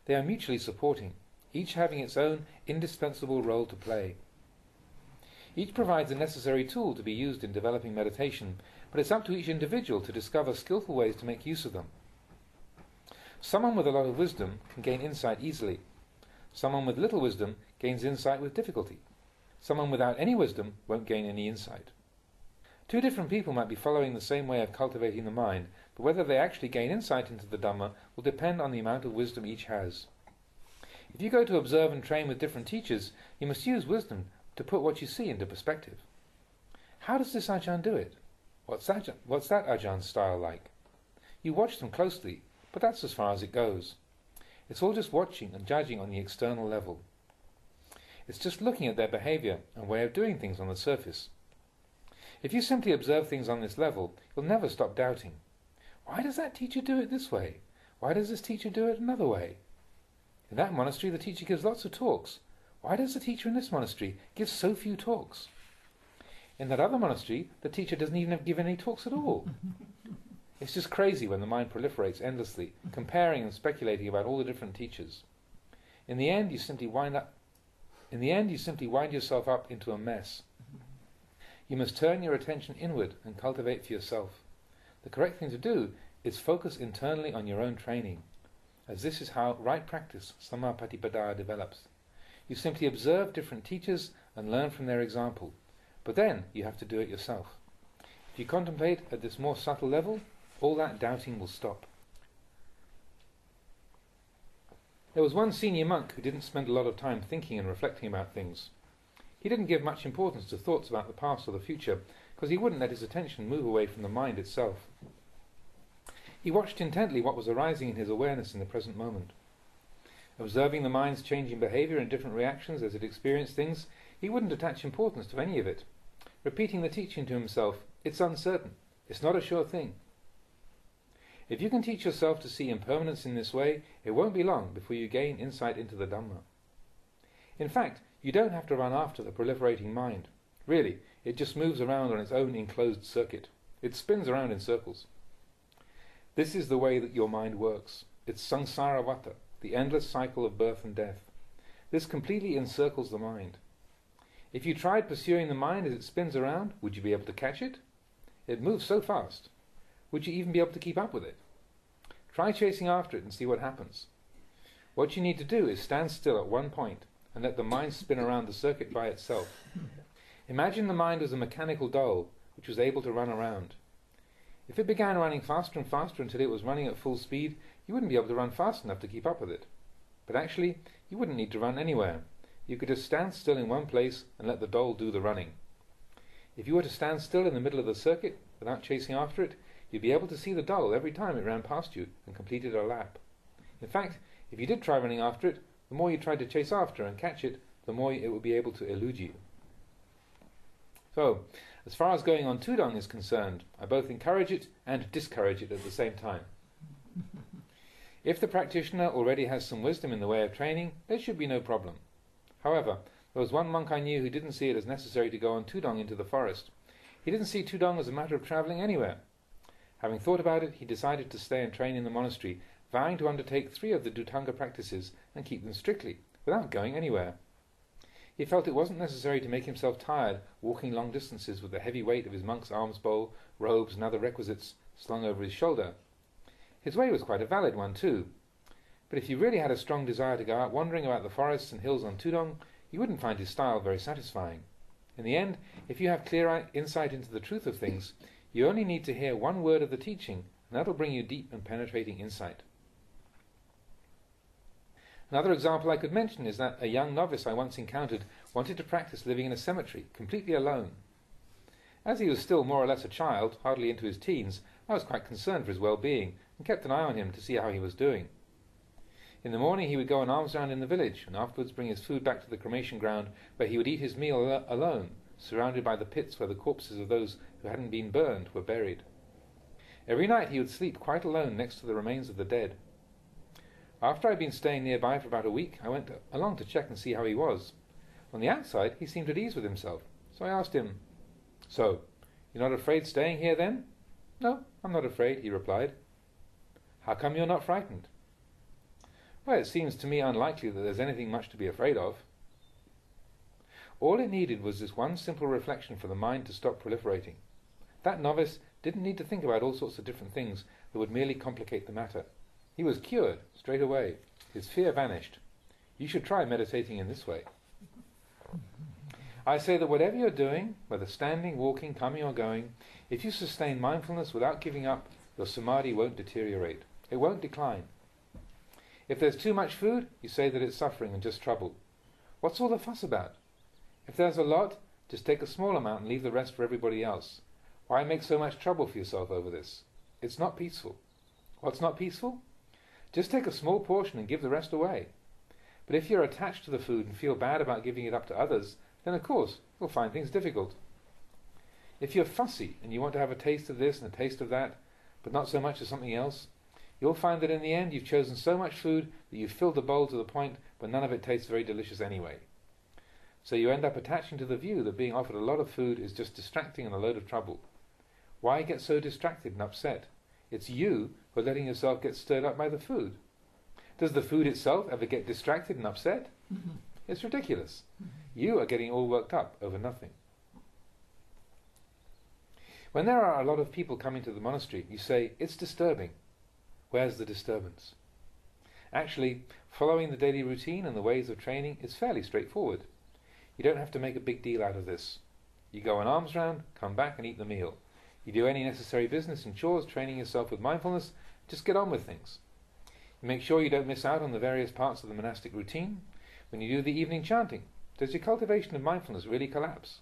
They are mutually supporting, each having its own indispensable role to play. Each provides a necessary tool to be used in developing meditation, but it's up to each individual to discover skillful ways to make use of them. Someone with a lot of wisdom can gain insight easily. Someone with little wisdom gains insight with difficulty. Someone without any wisdom won't gain any insight. Two different people might be following the same way of cultivating the mind, but whether they actually gain insight into the Dhamma will depend on the amount of wisdom each has. If you go to observe and train with different teachers, you must use wisdom to put what you see into perspective. How does this Ajahn do it? What's that Ajahn style like? You watch them closely, but that's as far as it goes. It's all just watching and judging on the external level. It's just looking at their behaviour and way of doing things on the surface. If you simply observe things on this level, you'll never stop doubting. Why does that teacher do it this way? Why does this teacher do it another way? In that monastery the teacher gives lots of talks. Why does the teacher in this monastery give so few talks? In that other monastery the teacher doesn't even give any talks at all. It's just crazy when the mind proliferates endlessly, comparing and speculating about all the different teachers. In the end you simply wind yourself up into a mess. You must turn your attention inward and cultivate for yourself. The correct thing to do is focus internally on your own training, as this is how right practice, Sammapatipada, develops. You simply observe different teachers and learn from their example, but then you have to do it yourself. If you contemplate at this more subtle level, all that doubting will stop. There was one senior monk who didn't spend a lot of time thinking and reflecting about things. He didn't give much importance to thoughts about the past or the future, because he wouldn't let his attention move away from the mind itself. He watched intently what was arising in his awareness in the present moment. Observing the mind's changing behaviour and different reactions as it experienced things, he wouldn't attach importance to any of it, repeating the teaching to himself, "It's uncertain, it's not a sure thing." If you can teach yourself to see impermanence in this way, it won't be long before you gain insight into the Dhamma. In fact, you don't have to run after the proliferating mind. Really, it just moves around on its own enclosed circuit. It spins around in circles. This is the way that your mind works. It's samsara-vata, the endless cycle of birth and death. This completely encircles the mind. If you tried pursuing the mind as it spins around, would you be able to catch it? It moves so fast. Would you even be able to keep up with it? Try chasing after it and see what happens. What you need to do is stand still at one point and let the mind spin around the circuit by itself. Imagine the mind as a mechanical doll which was able to run around. If it began running faster and faster until it was running at full speed, you wouldn't be able to run fast enough to keep up with it. But actually, you wouldn't need to run anywhere. You could just stand still in one place and let the doll do the running. If you were to stand still in the middle of the circuit without chasing after it, you'd be able to see the doll every time it ran past you and completed a lap. In fact, if you did try running after it, the more you tried to chase after and catch it, the more it would be able to elude you. So, as far as going on tudong is concerned, I both encourage it and discourage it at the same time. If the practitioner already has some wisdom in the way of training, there should be no problem. However, there was one monk I knew who didn't see it as necessary to go on tudong into the forest. He didn't see tudong as a matter of travelling anywhere. Having thought about it, he decided to stay and train in the monastery, vowing to undertake 3 of the Dhutanga practices and keep them strictly, without going anywhere. He felt it wasn't necessary to make himself tired walking long distances with the heavy weight of his monk's alms bowl, robes and other requisites slung over his shoulder. His way was quite a valid one too. But if you really had a strong desire to go out wandering about the forests and hills on tudong, you wouldn't find his style very satisfying. In the end, if you have clear insight into the truth of things, you only need to hear one word of the teaching, and that'll bring you deep and penetrating insight. Another example I could mention is that a young novice I once encountered wanted to practice living in a cemetery, completely alone. As he was still more or less a child, hardly into his teens, I was quite concerned for his well-being, and kept an eye on him to see how he was doing. In the morning he would go an alms round in the village, and afterwards bring his food back to the cremation ground, where he would eat his meal alone, surrounded by the pits where the corpses of those who hadn't been burned were buried. Every night he would sleep quite alone next to the remains of the dead. After I'd been staying nearby for about a week, I went along to check and see how he was. On the outside, he seemed at ease with himself, so I asked him, "So, you're not afraid staying here then?" "No, I'm not afraid," he replied. "How come you're not frightened?" "Well, it seems to me unlikely that there's anything much to be afraid of." All it needed was this one simple reflection for the mind to stop proliferating. That novice didn't need to think about all sorts of different things that would merely complicate the matter. He was cured straight away. His fear vanished. You should try meditating in this way. I say that whatever you're doing, whether standing, walking, coming or going, if you sustain mindfulness without giving up, your samadhi won't deteriorate. It won't decline. If there's too much food, you say that it's suffering and just trouble. What's all the fuss about? If there's a lot, just take a small amount and leave the rest for everybody else. Why make so much trouble for yourself over this? It's not peaceful. What's not peaceful? Just take a small portion and give the rest away. But if you're attached to the food and feel bad about giving it up to others, then of course you'll find things difficult. If you're fussy and you want to have a taste of this and a taste of that, but not so much as something else, you'll find that in the end you've chosen so much food that you've filled the bowl to the point where none of it tastes very delicious anyway. So you end up attaching to the view that being offered a lot of food is just distracting and a load of trouble. Why get so distracted and upset? It's you who are letting yourself get stirred up by the food. Does the food itself ever get distracted and upset? It's ridiculous. You are getting all worked up over nothing. When there are a lot of people coming to the monastery, you say, "It's disturbing." Where's the disturbance? Actually, following the daily routine and the ways of training is fairly straightforward. You don't have to make a big deal out of this. You go an alms round, come back and eat the meal. You do any necessary business and chores, training yourself with mindfulness, just get on with things. You make sure you don't miss out on the various parts of the monastic routine. When you do the evening chanting, does your cultivation of mindfulness really collapse?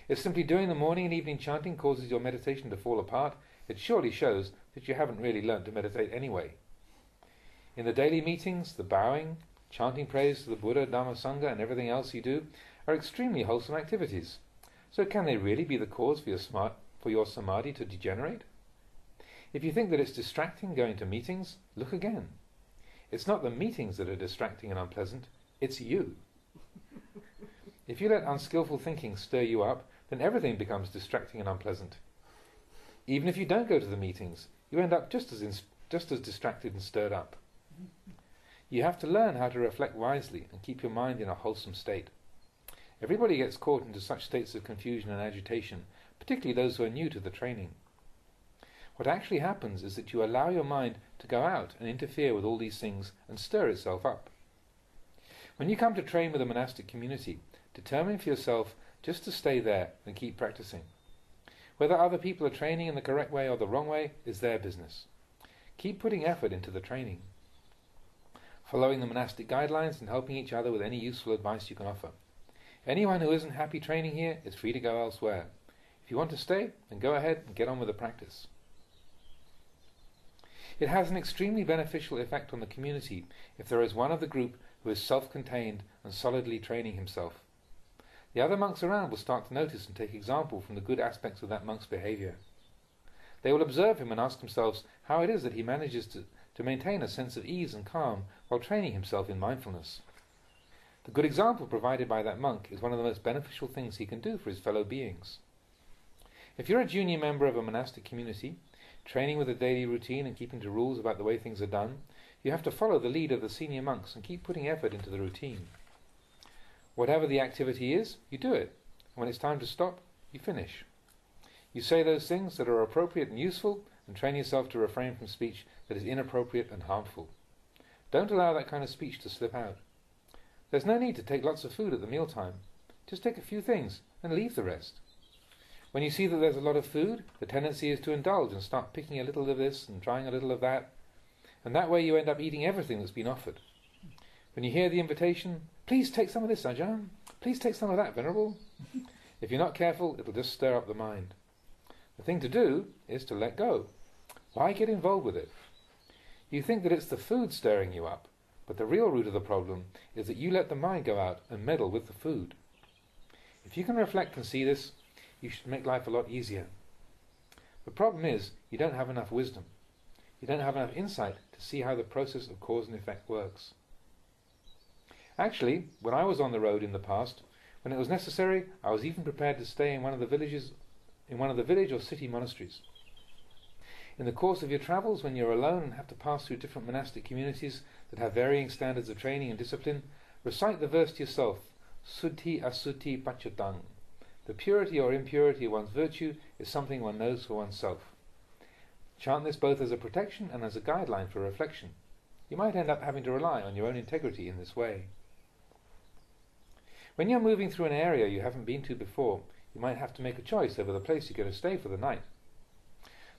If simply doing the morning and evening chanting causes your meditation to fall apart, it surely shows that you haven't really learned to meditate anyway. In the daily meetings, the bowing, chanting praise to the Buddha, Dhamma, Sangha and everything else you do are extremely wholesome activities. So can they really be the cause for your samadhi to degenerate? If you think that it's distracting going to meetings, look again. It's not the meetings that are distracting and unpleasant, it's you. If you let unskillful thinking stir you up, then everything becomes distracting and unpleasant. Even if you don't go to the meetings, you end up just as distracted and stirred up. You have to learn how to reflect wisely and keep your mind in a wholesome state. Everybody gets caught into such states of confusion and agitation, particularly those who are new to the training. What actually happens is that you allow your mind to go out and interfere with all these things and stir itself up. When you come to train with a monastic community, determine for yourself just to stay there and keep practicing. Whether other people are training in the correct way or the wrong way is their business. Keep putting effort into the training, following the monastic guidelines and helping each other with any useful advice you can offer. Anyone who isn't happy training here is free to go elsewhere. If you want to stay, then go ahead and get on with the practice. It has an extremely beneficial effect on the community if there is one of the group who is self-contained and solidly training himself. The other monks around will start to notice and take example from the good aspects of that monk's behavior. They will observe him and ask themselves how it is that he manages to maintain a sense of ease and calm while training himself in mindfulness. The good example provided by that monk is one of the most beneficial things he can do for his fellow beings. If you're a junior member of a monastic community, training with a daily routine and keeping to rules about the way things are done, you have to follow the lead of the senior monks and keep putting effort into the routine. Whatever the activity is, you do it. And when it's time to stop, you finish. You say those things that are appropriate and useful, and train yourself to refrain from speech that is inappropriate and harmful. Don't allow that kind of speech to slip out. There's no need to take lots of food at the mealtime. Just take a few things and leave the rest. When you see that there's a lot of food, the tendency is to indulge and start picking a little of this and trying a little of that, and that way you end up eating everything that's been offered. When you hear the invitation, please take some of this, Ajahn, please take some of that, Venerable, if you're not careful, it'll just stir up the mind. The thing to do is to let go. Why get involved with it? You think that it's the food stirring you up, but the real root of the problem is that you let the mind go out and meddle with the food. If you can reflect and see this, you should make life a lot easier. The problem is you don't have enough wisdom. You don't have enough insight to see how the process of cause and effect works. Actually, when I was on the road in the past, when it was necessary, I was even prepared to stay in one of the village or city monasteries. In the course of your travels, when you're alone and have to pass through different monastic communities that have varying standards of training and discipline, recite the verse to yourself, Suddhi asuddhi pachatang. The purity or impurity of one's virtue is something one knows for oneself. Chant this both as a protection and as a guideline for reflection. You might end up having to rely on your own integrity in this way. When you're moving through an area you haven't been to before, you might have to make a choice over the place you're going to stay for the night.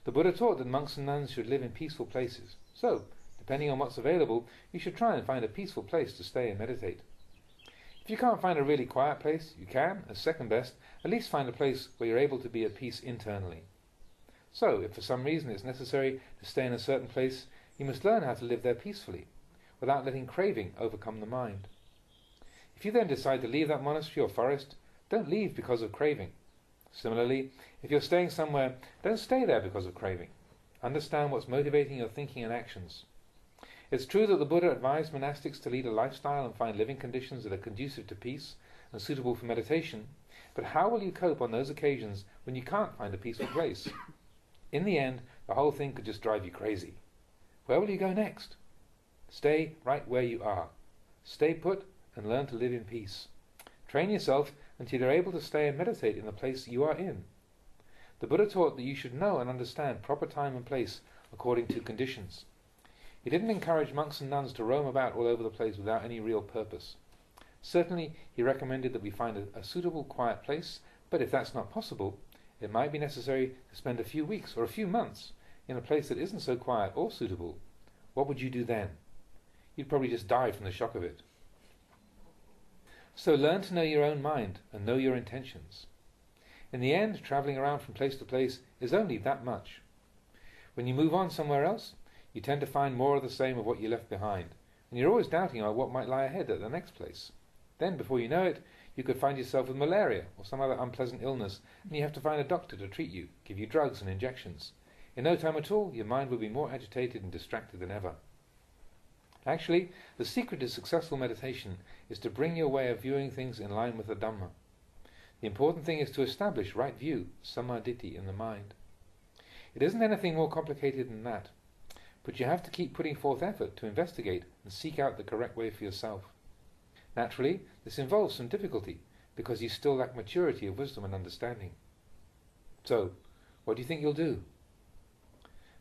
The Buddha taught that monks and nuns should live in peaceful places. So, depending on what's available, you should try and find a peaceful place to stay and meditate. If you can't find a really quiet place, you can, as second best, at least find a place where you're able to be at peace internally. So, if for some reason it's necessary to stay in a certain place, you must learn how to live there peacefully, without letting craving overcome the mind. If you then decide to leave that monastery or forest, don't leave because of craving. Similarly, if you're staying somewhere, don't stay there because of craving. Understand what's motivating your thinking and actions. It's true that the Buddha advised monastics to lead a lifestyle and find living conditions that are conducive to peace and suitable for meditation, but how will you cope on those occasions when you can't find a peaceful place? In the end, the whole thing could just drive you crazy. Where will you go next? Stay right where you are. Stay put and learn to live in peace. Train yourself until you're able to stay and meditate in the place you are in. The Buddha taught that you should know and understand proper time and place according to conditions. He didn't encourage monks and nuns to roam about all over the place without any real purpose. Certainly, he recommended that we find a suitable, quiet place, but if that's not possible, it might be necessary to spend a few weeks or a few months in a place that isn't so quiet or suitable. What would you do then? You'd probably just die from the shock of it. So learn to know your own mind and know your intentions. In the end, travelling around from place to place is only that much. When you move on somewhere else, you tend to find more of the same of what you left behind, and you're always doubting about what might lie ahead at the next place. Then, before you know it, you could find yourself with malaria or some other unpleasant illness, and you have to find a doctor to treat you, give you drugs and injections. In no time at all, your mind will be more agitated and distracted than ever. Actually, the secret to successful meditation is to bring your way of viewing things in line with the Dhamma. The important thing is to establish right view, samadhi, in the mind. It isn't anything more complicated than that, but you have to keep putting forth effort to investigate and seek out the correct way for yourself. Naturally, this involves some difficulty, because you still lack maturity of wisdom and understanding. So, what do you think you'll do?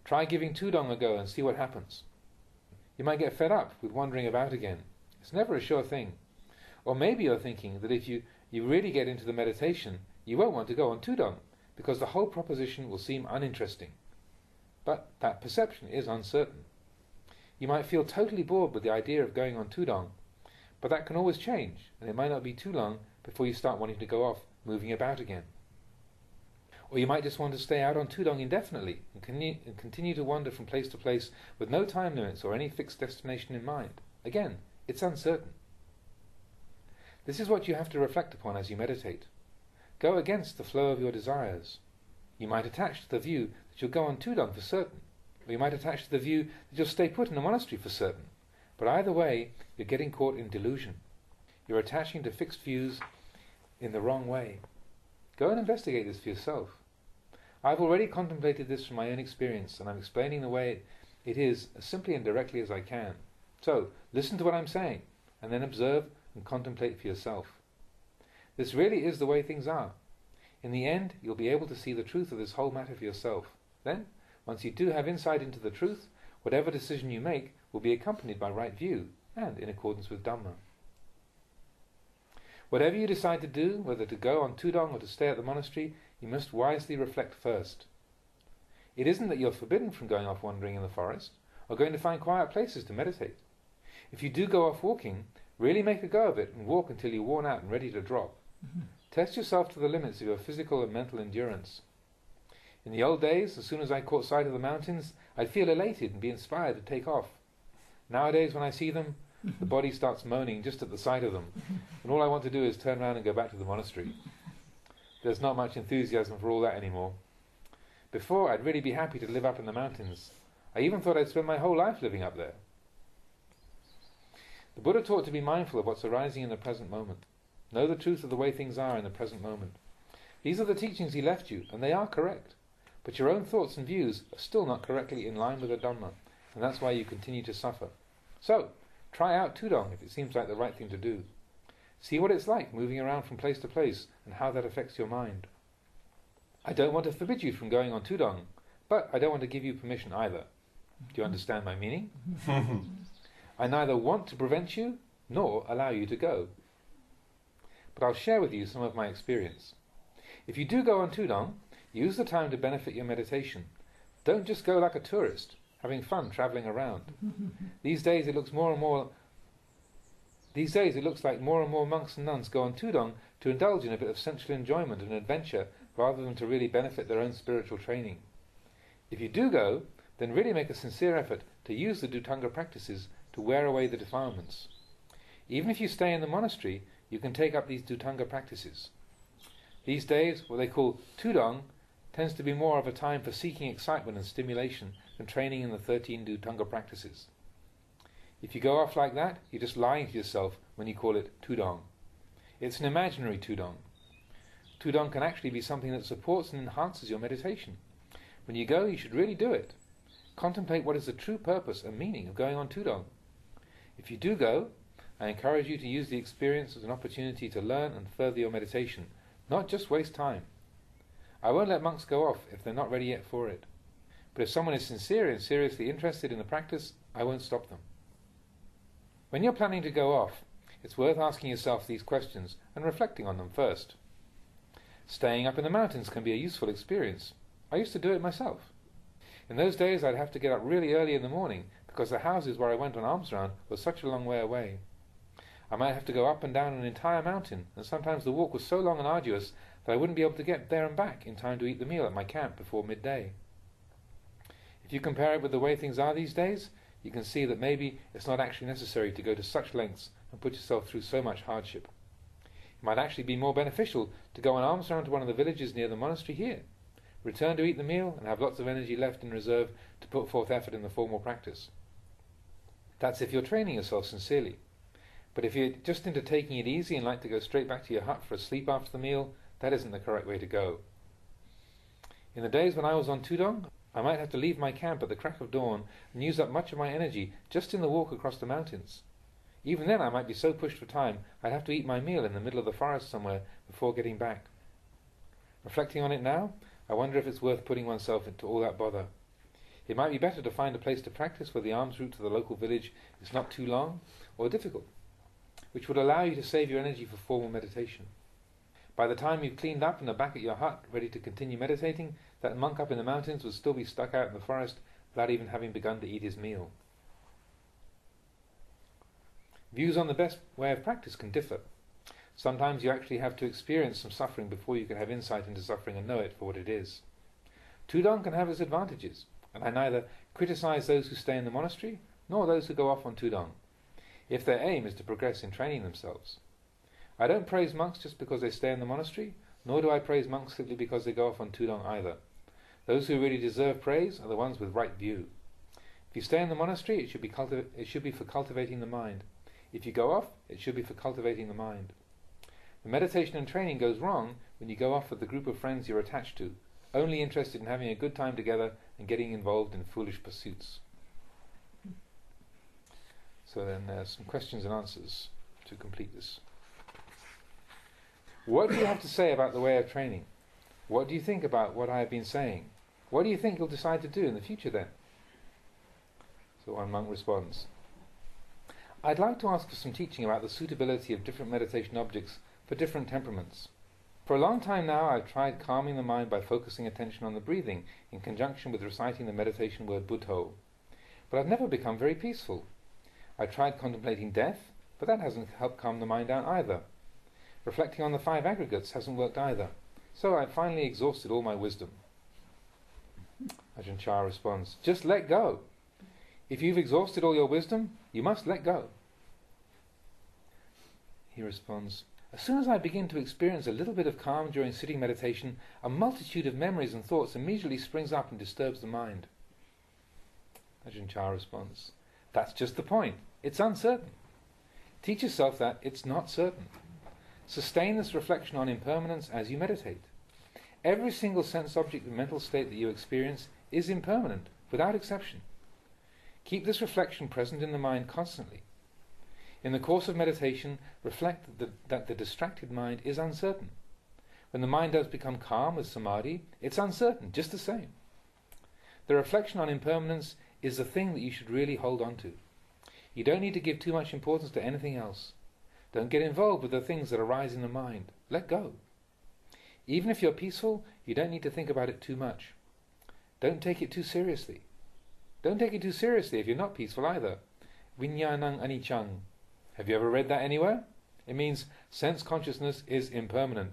Try giving Tudong a go and see what happens. You might get fed up with wandering about again. It's never a sure thing. Or maybe you're thinking that if you really get into the meditation, you won't want to go on Tudong, because the whole proposition will seem uninteresting. But that perception is uncertain. You might feel totally bored with the idea of going on Tudong, but that can always change, and it might not be too long before you start wanting to go off moving about again. Or you might just want to stay out on Tudong indefinitely and continue to wander from place to place with no time limits or any fixed destination in mind. Again, it's uncertain. This is what you have to reflect upon as you meditate. Go against the flow of your desires. You might attach to the view that you'll go on Tudong for certain, or you might attach to the view that you'll stay put in a monastery for certain. But either way, you're getting caught in delusion. You're attaching to fixed views in the wrong way. Go and investigate this for yourself. I've already contemplated this from my own experience, and I'm explaining the way it is as simply and directly as I can. So, listen to what I'm saying, and then observe and contemplate for yourself. This really is the way things are. In the end, you'll be able to see the truth of this whole matter for yourself. Then, once you do have insight into the truth, whatever decision you make will be accompanied by right view and in accordance with Dhamma. Whatever you decide to do, whether to go on Tudong or to stay at the monastery, you must wisely reflect first. It isn't that you're forbidden from going off wandering in the forest, or going to find quiet places to meditate. If you do go off walking, really make a go of it and walk until you're worn out and ready to drop. Test yourself to the limits of your physical and mental endurance. In the old days, as soon as I caught sight of the mountains, I'd feel elated and be inspired to take off. Nowadays, when I see them, the body starts moaning just at the sight of them, and all I want to do is turn around and go back to the monastery. There's not much enthusiasm for all that anymore. Before, I'd really be happy to live up in the mountains. I even thought I'd spend my whole life living up there. The Buddha taught to be mindful of what's arising in the present moment. Know the truth of the way things are in the present moment. These are the teachings he left you, and they are correct. But your own thoughts and views are still not correctly in line with the Dhamma, and that's why you continue to suffer. So, try out Tudong if it seems like the right thing to do. See what it's like moving around from place to place, and how that affects your mind. I don't want to forbid you from going on Tudong, but I don't want to give you permission either. Do you understand my meaning? I neither want to prevent you, nor allow you to go. But I'll share with you some of my experience. If you do go on Tudong, use the time to benefit your meditation. Don't just go like a tourist, having fun travelling around. These days it looks like more and more monks and nuns go on Tudong to indulge in a bit of sensual enjoyment and adventure rather than to really benefit their own spiritual training. If you do go, then really make a sincere effort to use the Dhutanga practices to wear away the defilements. Even if you stay in the monastery, you can take up these Dhutanga practices. These days, what they call Tudong tends to be more of a time for seeking excitement and stimulation than training in the 13 Dhutanga practices. If you go off like that, you're just lying to yourself when you call it Tudong. It's an imaginary Tudong. Tudong can actually be something that supports and enhances your meditation. When you go, you should really do it. Contemplate what is the true purpose and meaning of going on Tudong. If you do go, I encourage you to use the experience as an opportunity to learn and further your meditation, not just waste time. I won't let monks go off if they're not ready yet for it. But if someone is sincere and seriously interested in the practice, I won't stop them. When you're planning to go off, it's worth asking yourself these questions and reflecting on them first. Staying up in the mountains can be a useful experience. I used to do it myself. In those days I'd have to get up really early in the morning because the houses where I went on alms round were such a long way away. I might have to go up and down an entire mountain, and sometimes the walk was so long and arduous that I wouldn't be able to get there and back in time to eat the meal at my camp before midday. If you compare it with the way things are these days, you can see that maybe it's not actually necessary to go to such lengths and put yourself through so much hardship. It might actually be more beneficial to go on alms round to one of the villages near the monastery here, return to eat the meal, and have lots of energy left in reserve to put forth effort in the formal practice. That's if you're training yourself sincerely. But if you're just into taking it easy and like to go straight back to your hut for a sleep after the meal, that isn't the correct way to go. In the days when I was on Tudong, I might have to leave my camp at the crack of dawn and use up much of my energy just in the walk across the mountains. Even then I might be so pushed for time I'd have to eat my meal in the middle of the forest somewhere before getting back. Reflecting on it now, I wonder if it's worth putting oneself into all that bother. It might be better to find a place to practice where the alms route to the local village is not too long or difficult, which would allow you to save your energy for formal meditation. By the time you've cleaned up and are back at your hut, ready to continue meditating, that monk up in the mountains would still be stuck out in the forest without even having begun to eat his meal. Views on the best way of practice can differ. Sometimes you actually have to experience some suffering before you can have insight into suffering and know it for what it is. Tudong can have its advantages, and I neither criticize those who stay in the monastery nor those who go off on Tudong, if their aim is to progress in training themselves. I don't praise monks just because they stay in the monastery, nor do I praise monks simply because they go off on Tudong either. Those who really deserve praise are the ones with right view. If you stay in the monastery, it should be for cultivating the mind. If you go off, it should be for cultivating the mind. The meditation and training goes wrong when you go off with the group of friends you're attached to, only interested in having a good time together and getting involved in foolish pursuits. So then there's some questions and answers to complete this. What do you have to say about the way of training? What do you think about what I have been saying? What do you think you'll decide to do in the future then? So one monk responds, I'd like to ask for some teaching about the suitability of different meditation objects for different temperaments. For a long time now I've tried calming the mind by focusing attention on the breathing in conjunction with reciting the meditation word Buddho. But I've never become very peaceful. I tried contemplating death, but that hasn't helped calm the mind down either. Reflecting on the 5 aggregates hasn't worked either. So I've finally exhausted all my wisdom. Ajahn Chah responds, just let go. If you've exhausted all your wisdom, you must let go. He responds, as soon as I begin to experience a little bit of calm during sitting meditation, a multitude of memories and thoughts immediately springs up and disturbs the mind. Ajahn Chah responds, that's just the point. It's uncertain. Teach yourself that it's not certain. Sustain this reflection on impermanence as you meditate. Every single sense object and mental state that you experience is impermanent, without exception. Keep this reflection present in the mind constantly. In the course of meditation, reflect that the distracted mind is uncertain. When the mind does become calm with Samadhi, it's uncertain, just the same. The reflection on impermanence is the thing that you should really hold on to. You don't need to give too much importance to anything else. Don't get involved with the things that arise in the mind. Let go. Even if you're peaceful, you don't need to think about it too much. Don't take it too seriously. Don't take it too seriously if you're not peaceful either. Vinyanang anichang. Have you ever read that anywhere? It means sense consciousness is impermanent.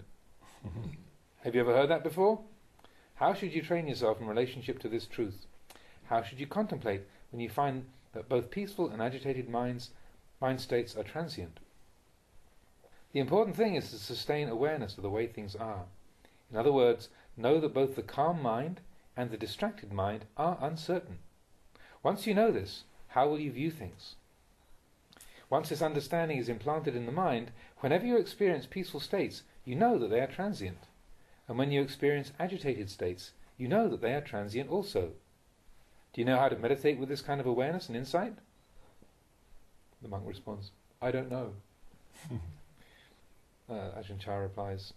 Have you ever heard that before? How should you train yourself in relationship to this truth? How should you contemplate when you find that both peaceful and agitated mind states are transient? The important thing is to sustain awareness of the way things are. In other words, know that both the calm mind and the distracted mind are uncertain. Once you know this, how will you view things? Once this understanding is implanted in the mind, whenever you experience peaceful states, you know that they are transient. And when you experience agitated states, you know that they are transient also. Do you know how to meditate with this kind of awareness and insight? The monk responds, I don't know. Ajahn Chah replies,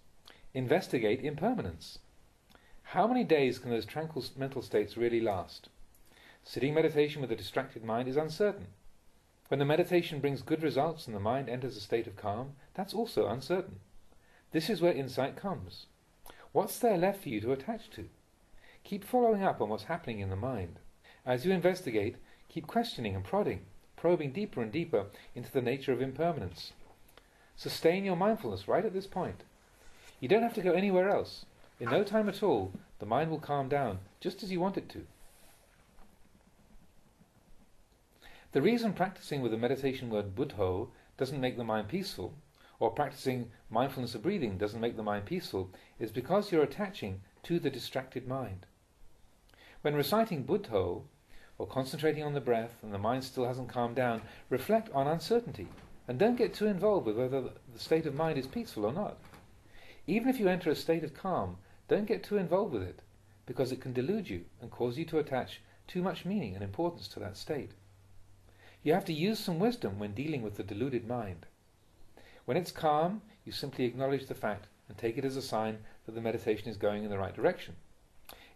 investigate impermanence. How many days can those tranquil mental states really last? Sitting meditation with a distracted mind is uncertain. When the meditation brings good results and the mind enters a state of calm, that's also uncertain. This is where insight comes. What's there left for you to attach to? Keep following up on what's happening in the mind. As you investigate, keep questioning and prodding, probing deeper and deeper into the nature of impermanence. Sustain your mindfulness right at this point. You don't have to go anywhere else. In no time at all, the mind will calm down, just as you want it to. The reason practicing with the meditation word Buddho doesn't make the mind peaceful, or practicing mindfulness of breathing doesn't make the mind peaceful, is because you're attaching to the distracted mind. When reciting Buddho, or concentrating on the breath and the mind still hasn't calmed down, reflect on uncertainty, and don't get too involved with whether the state of mind is peaceful or not. Even if you enter a state of calm, don't get too involved with it, because it can delude you and cause you to attach too much meaning and importance to that state. You have to use some wisdom when dealing with the deluded mind. When it's calm, you simply acknowledge the fact and take it as a sign that the meditation is going in the right direction.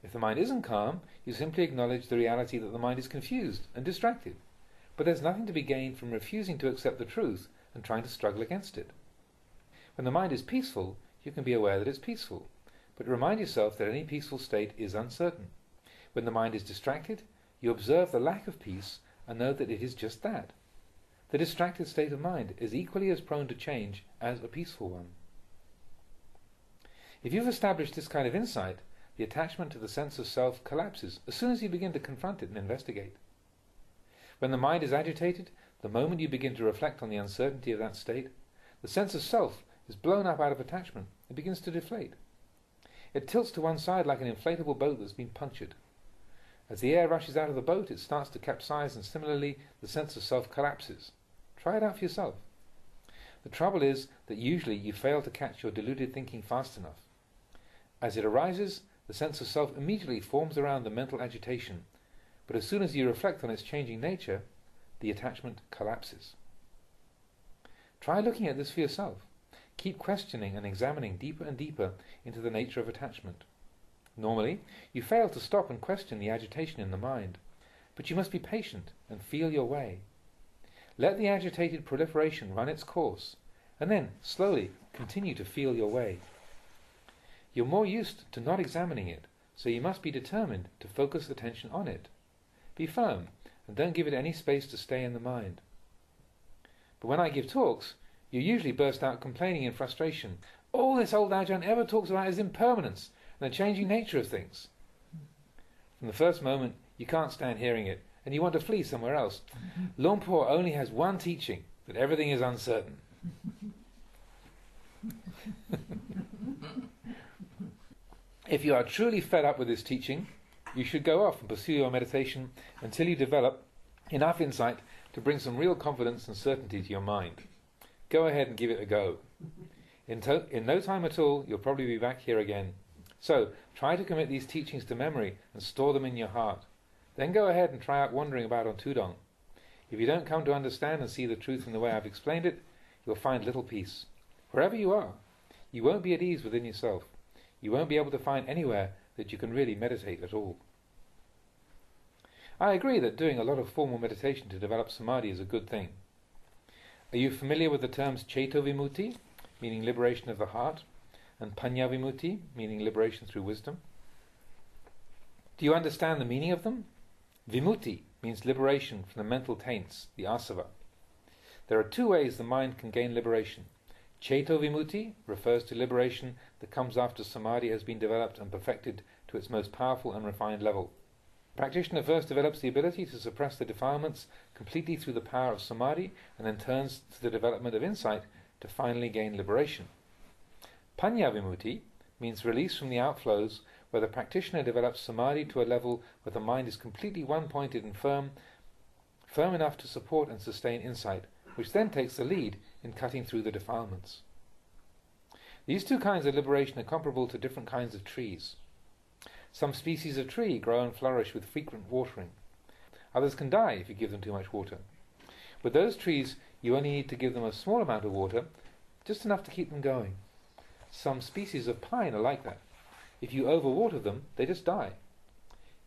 If the mind isn't calm, you simply acknowledge the reality that the mind is confused and distracted. But there's nothing to be gained from refusing to accept the truth and trying to struggle against it. When the mind is peaceful, you can be aware that it's peaceful, but remind yourself that any peaceful state is uncertain. When the mind is distracted, you observe the lack of peace and know that it is just that. The distracted state of mind is equally as prone to change as a peaceful one. If you've established this kind of insight, the attachment to the sense of self collapses as soon as you begin to confront it and investigate. When the mind is agitated, the moment you begin to reflect on the uncertainty of that state, the sense of self is blown up out of attachment and begins to deflate. It tilts to one side like an inflatable boat that's been punctured. As the air rushes out of the boat, it starts to capsize, and similarly, the sense of self collapses. Try it out for yourself. The trouble is that usually you fail to catch your deluded thinking fast enough. As it arises, the sense of self immediately forms around the mental agitation, but as soon as you reflect on its changing nature, the attachment collapses. Try looking at this for yourself. Keep questioning and examining deeper and deeper into the nature of attachment. Normally, you fail to stop and question the agitation in the mind, but you must be patient and feel your way. Let the agitated proliferation run its course, and then, slowly, continue to feel your way. You're more used to not examining it, so you must be determined to focus attention on it. Be firm, and don't give it any space to stay in the mind. But when I give talks, you usually burst out complaining in frustration. All this old Ajahn ever talks about is impermanence and the changing nature of things. From the first moment, you can't stand hearing it, and you want to flee somewhere else. Lumpur only has one teaching, that everything is uncertain. If you are truly fed up with this teaching, you should go off and pursue your meditation until you develop enough insight to bring some real confidence and certainty to your mind. Go ahead and give it a go. In no time at all, you'll probably be back here again. So, try to commit these teachings to memory and store them in your heart. Then go ahead and try out wandering about on Tudong. If you don't come to understand and see the truth in the way I've explained it, you'll find little peace. Wherever you are, you won't be at ease within yourself. You won't be able to find anywhere that you can really meditate at all. I agree that doing a lot of formal meditation to develop Samadhi is a good thing. Are you familiar with the terms Ceto Vimutti, meaning liberation of the heart, and Panya Vimutti, meaning liberation through wisdom? Do you understand the meaning of them? Vimutti means liberation from the mental taints, the asava. There are two ways the mind can gain liberation. Ceto Vimutti refers to liberation that comes after Samadhi has been developed and perfected to its most powerful and refined level. The practitioner first develops the ability to suppress the defilements completely through the power of Samadhi, and then turns to the development of insight to finally gain liberation. Panya Vimutti means release from the outflows, where the practitioner develops Samadhi to a level where the mind is completely one-pointed and firm enough to support and sustain insight, which then takes the lead in cutting through the defilements. These two kinds of liberation are comparable to different kinds of trees. Some species of tree grow and flourish with frequent watering. Others can die if you give them too much water. With those trees, you only need to give them a small amount of water, just enough to keep them going. Some species of pine are like that. If you overwater them, they just die.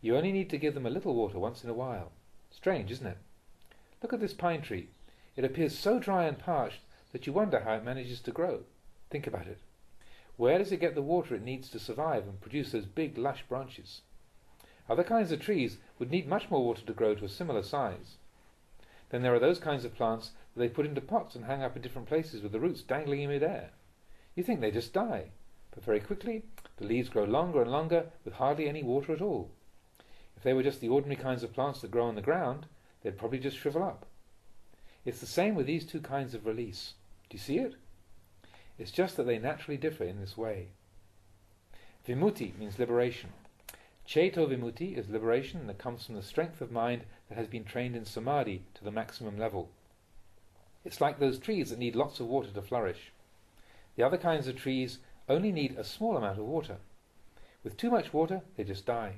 You only need to give them a little water once in a while. Strange, isn't it? Look at this pine tree. It appears so dry and parched that you wonder how it manages to grow. Think about it. Where does it get the water it needs to survive and produce those big, lush branches? Other kinds of trees would need much more water to grow to a similar size. Then there are those kinds of plants that they put into pots and hang up in different places with the roots dangling in mid-air. You think they just die, but very quickly the leaves grow longer and longer with hardly any water at all. If they were just the ordinary kinds of plants that grow on the ground, they'd probably just shrivel up. It's the same with these two kinds of release. Do you see it? It's just that they naturally differ in this way. Vimutti means liberation. Ceto Vimutti is liberation that comes from the strength of mind that has been trained in Samadhi to the maximum level. It's like those trees that need lots of water to flourish. The other kinds of trees only need a small amount of water. With too much water, they just die.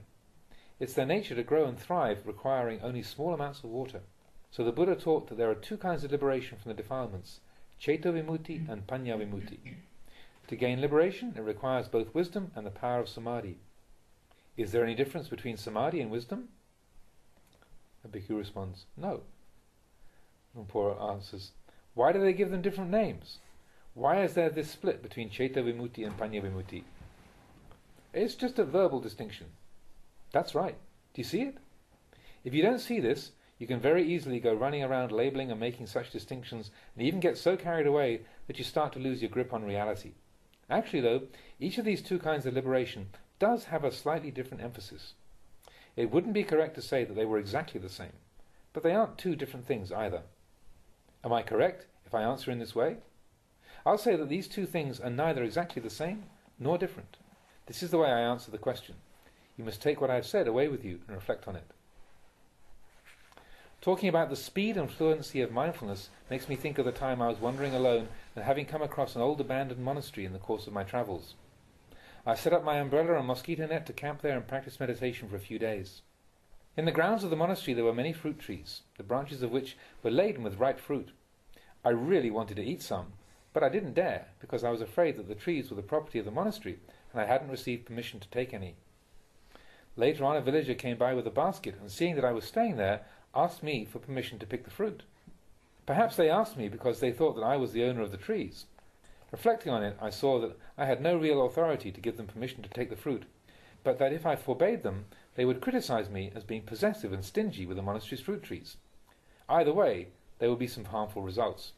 It's their nature to grow and thrive, requiring only small amounts of water. So the Buddha taught that there are two kinds of liberation from the defilements, Ceto Vimutti and Panya Vimutti. To gain liberation, it requires both wisdom and the power of Samadhi. Is there any difference between Samadhi and wisdom? The bhikkhu responds, no. Lumpur answers, why do they give them different names? Why is there this split between Ceto Vimutti and Panya Vimutti? It's just a verbal distinction. That's right. Do you see it? If you don't see this, you can very easily go running around labeling and making such distinctions, and even get so carried away that you start to lose your grip on reality. Actually, though, each of these two kinds of liberation does have a slightly different emphasis. It wouldn't be correct to say that they were exactly the same, but they aren't two different things either. Am I correct if I answer in this way? I'll say that these two things are neither exactly the same nor different. This is the way I answer the question. You must take what I have said away with you and reflect on it. Talking about the speed and fluency of mindfulness makes me think of the time I was wandering alone and having come across an old abandoned monastery in the course of my travels. I set up my umbrella and mosquito net to camp there and practice meditation for a few days. In the grounds of the monastery there were many fruit trees, the branches of which were laden with ripe fruit. I really wanted to eat some, but I didn't dare, because I was afraid that the trees were the property of the monastery and I hadn't received permission to take any. Later on, a villager came by with a basket, and seeing that I was staying there, asked me for permission to pick the fruit. Perhaps they asked me because they thought that I was the owner of the trees. Reflecting on it, I saw that I had no real authority to give them permission to take the fruit, but that if I forbade them, they would criticize me as being possessive and stingy with the monastery's fruit trees. Either way, there would be some harmful results.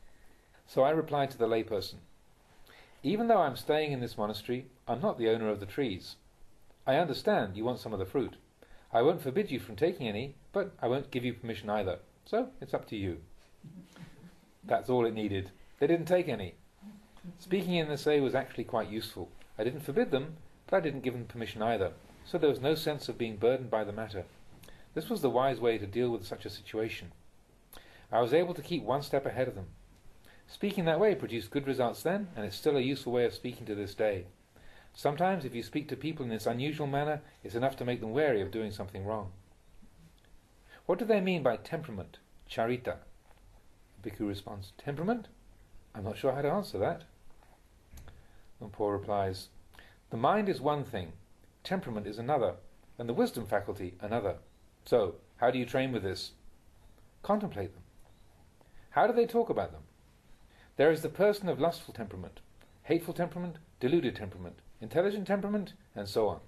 So I replied to the layperson, "Even though I'm staying in this monastery, I'm not the owner of the trees. I understand you want some of the fruit. I won't forbid you from taking any, but I won't give you permission either. So it's up to you." That's all it needed. They didn't take any. Speaking in this way was actually quite useful. I didn't forbid them, but I didn't give them permission either, so there was no sense of being burdened by the matter. This was the wise way to deal with such a situation. I was able to keep one step ahead of them. Speaking that way produced good results then, and it's still a useful way of speaking to this day. Sometimes if you speak to people in this unusual manner, it's enough to make them wary of doing something wrong. What do they mean by temperament, charita? The bhikkhu responds, "Temperament? I'm not sure how to answer that." Lumpur replies, "The mind is one thing, temperament is another, and the wisdom faculty another. So, how do you train with this? Contemplate them. How do they talk about them? There is the person of lustful temperament, hateful temperament, deluded temperament, intelligent temperament, and so on.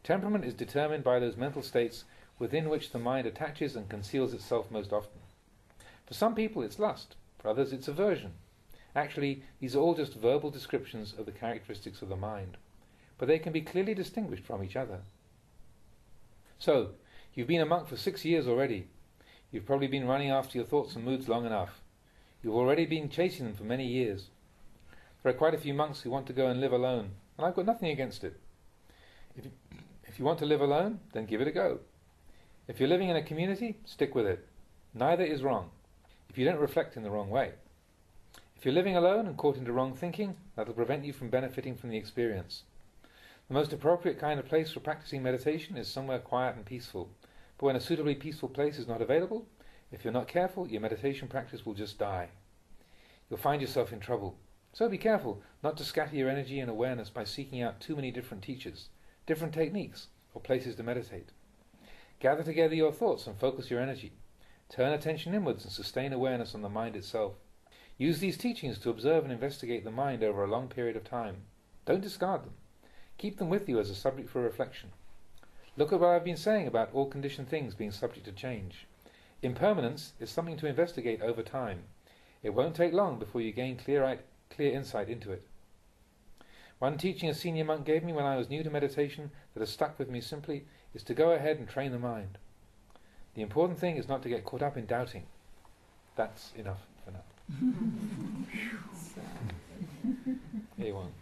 Temperament is determined by those mental states within which the mind attaches and conceals itself most often. For some people it's lust, for others it's aversion. Actually, these are all just verbal descriptions of the characteristics of the mind, but they can be clearly distinguished from each other. So, you've been a monk for 6 years already. You've probably been running after your thoughts and moods long enough. You've already been chasing them for many years. There are quite a few monks who want to go and live alone, and I've got nothing against it. If you want to live alone, then give it a go. If you're living in a community, stick with it. Neither is wrong, if you don't reflect in the wrong way. If you're living alone and caught into wrong thinking, that'll prevent you from benefiting from the experience. The most appropriate kind of place for practicing meditation is somewhere quiet and peaceful. But when a suitably peaceful place is not available, if you're not careful, your meditation practice will just die. You'll find yourself in trouble. So be careful not to scatter your energy and awareness by seeking out too many different teachers, different techniques, or places to meditate. Gather together your thoughts and focus your energy. Turn attention inwards and sustain awareness on the mind itself. Use these teachings to observe and investigate the mind over a long period of time. Don't discard them. Keep them with you as a subject for reflection. Look at what I've been saying about all conditioned things being subject to change. Impermanence is something to investigate over time. It won't take long before you gain clear insight into it. One teaching a senior monk gave me when I was new to meditation that has stuck with me simply is to go ahead and train the mind. The important thing is not to get caught up in doubting. That's enough for now. Here you want.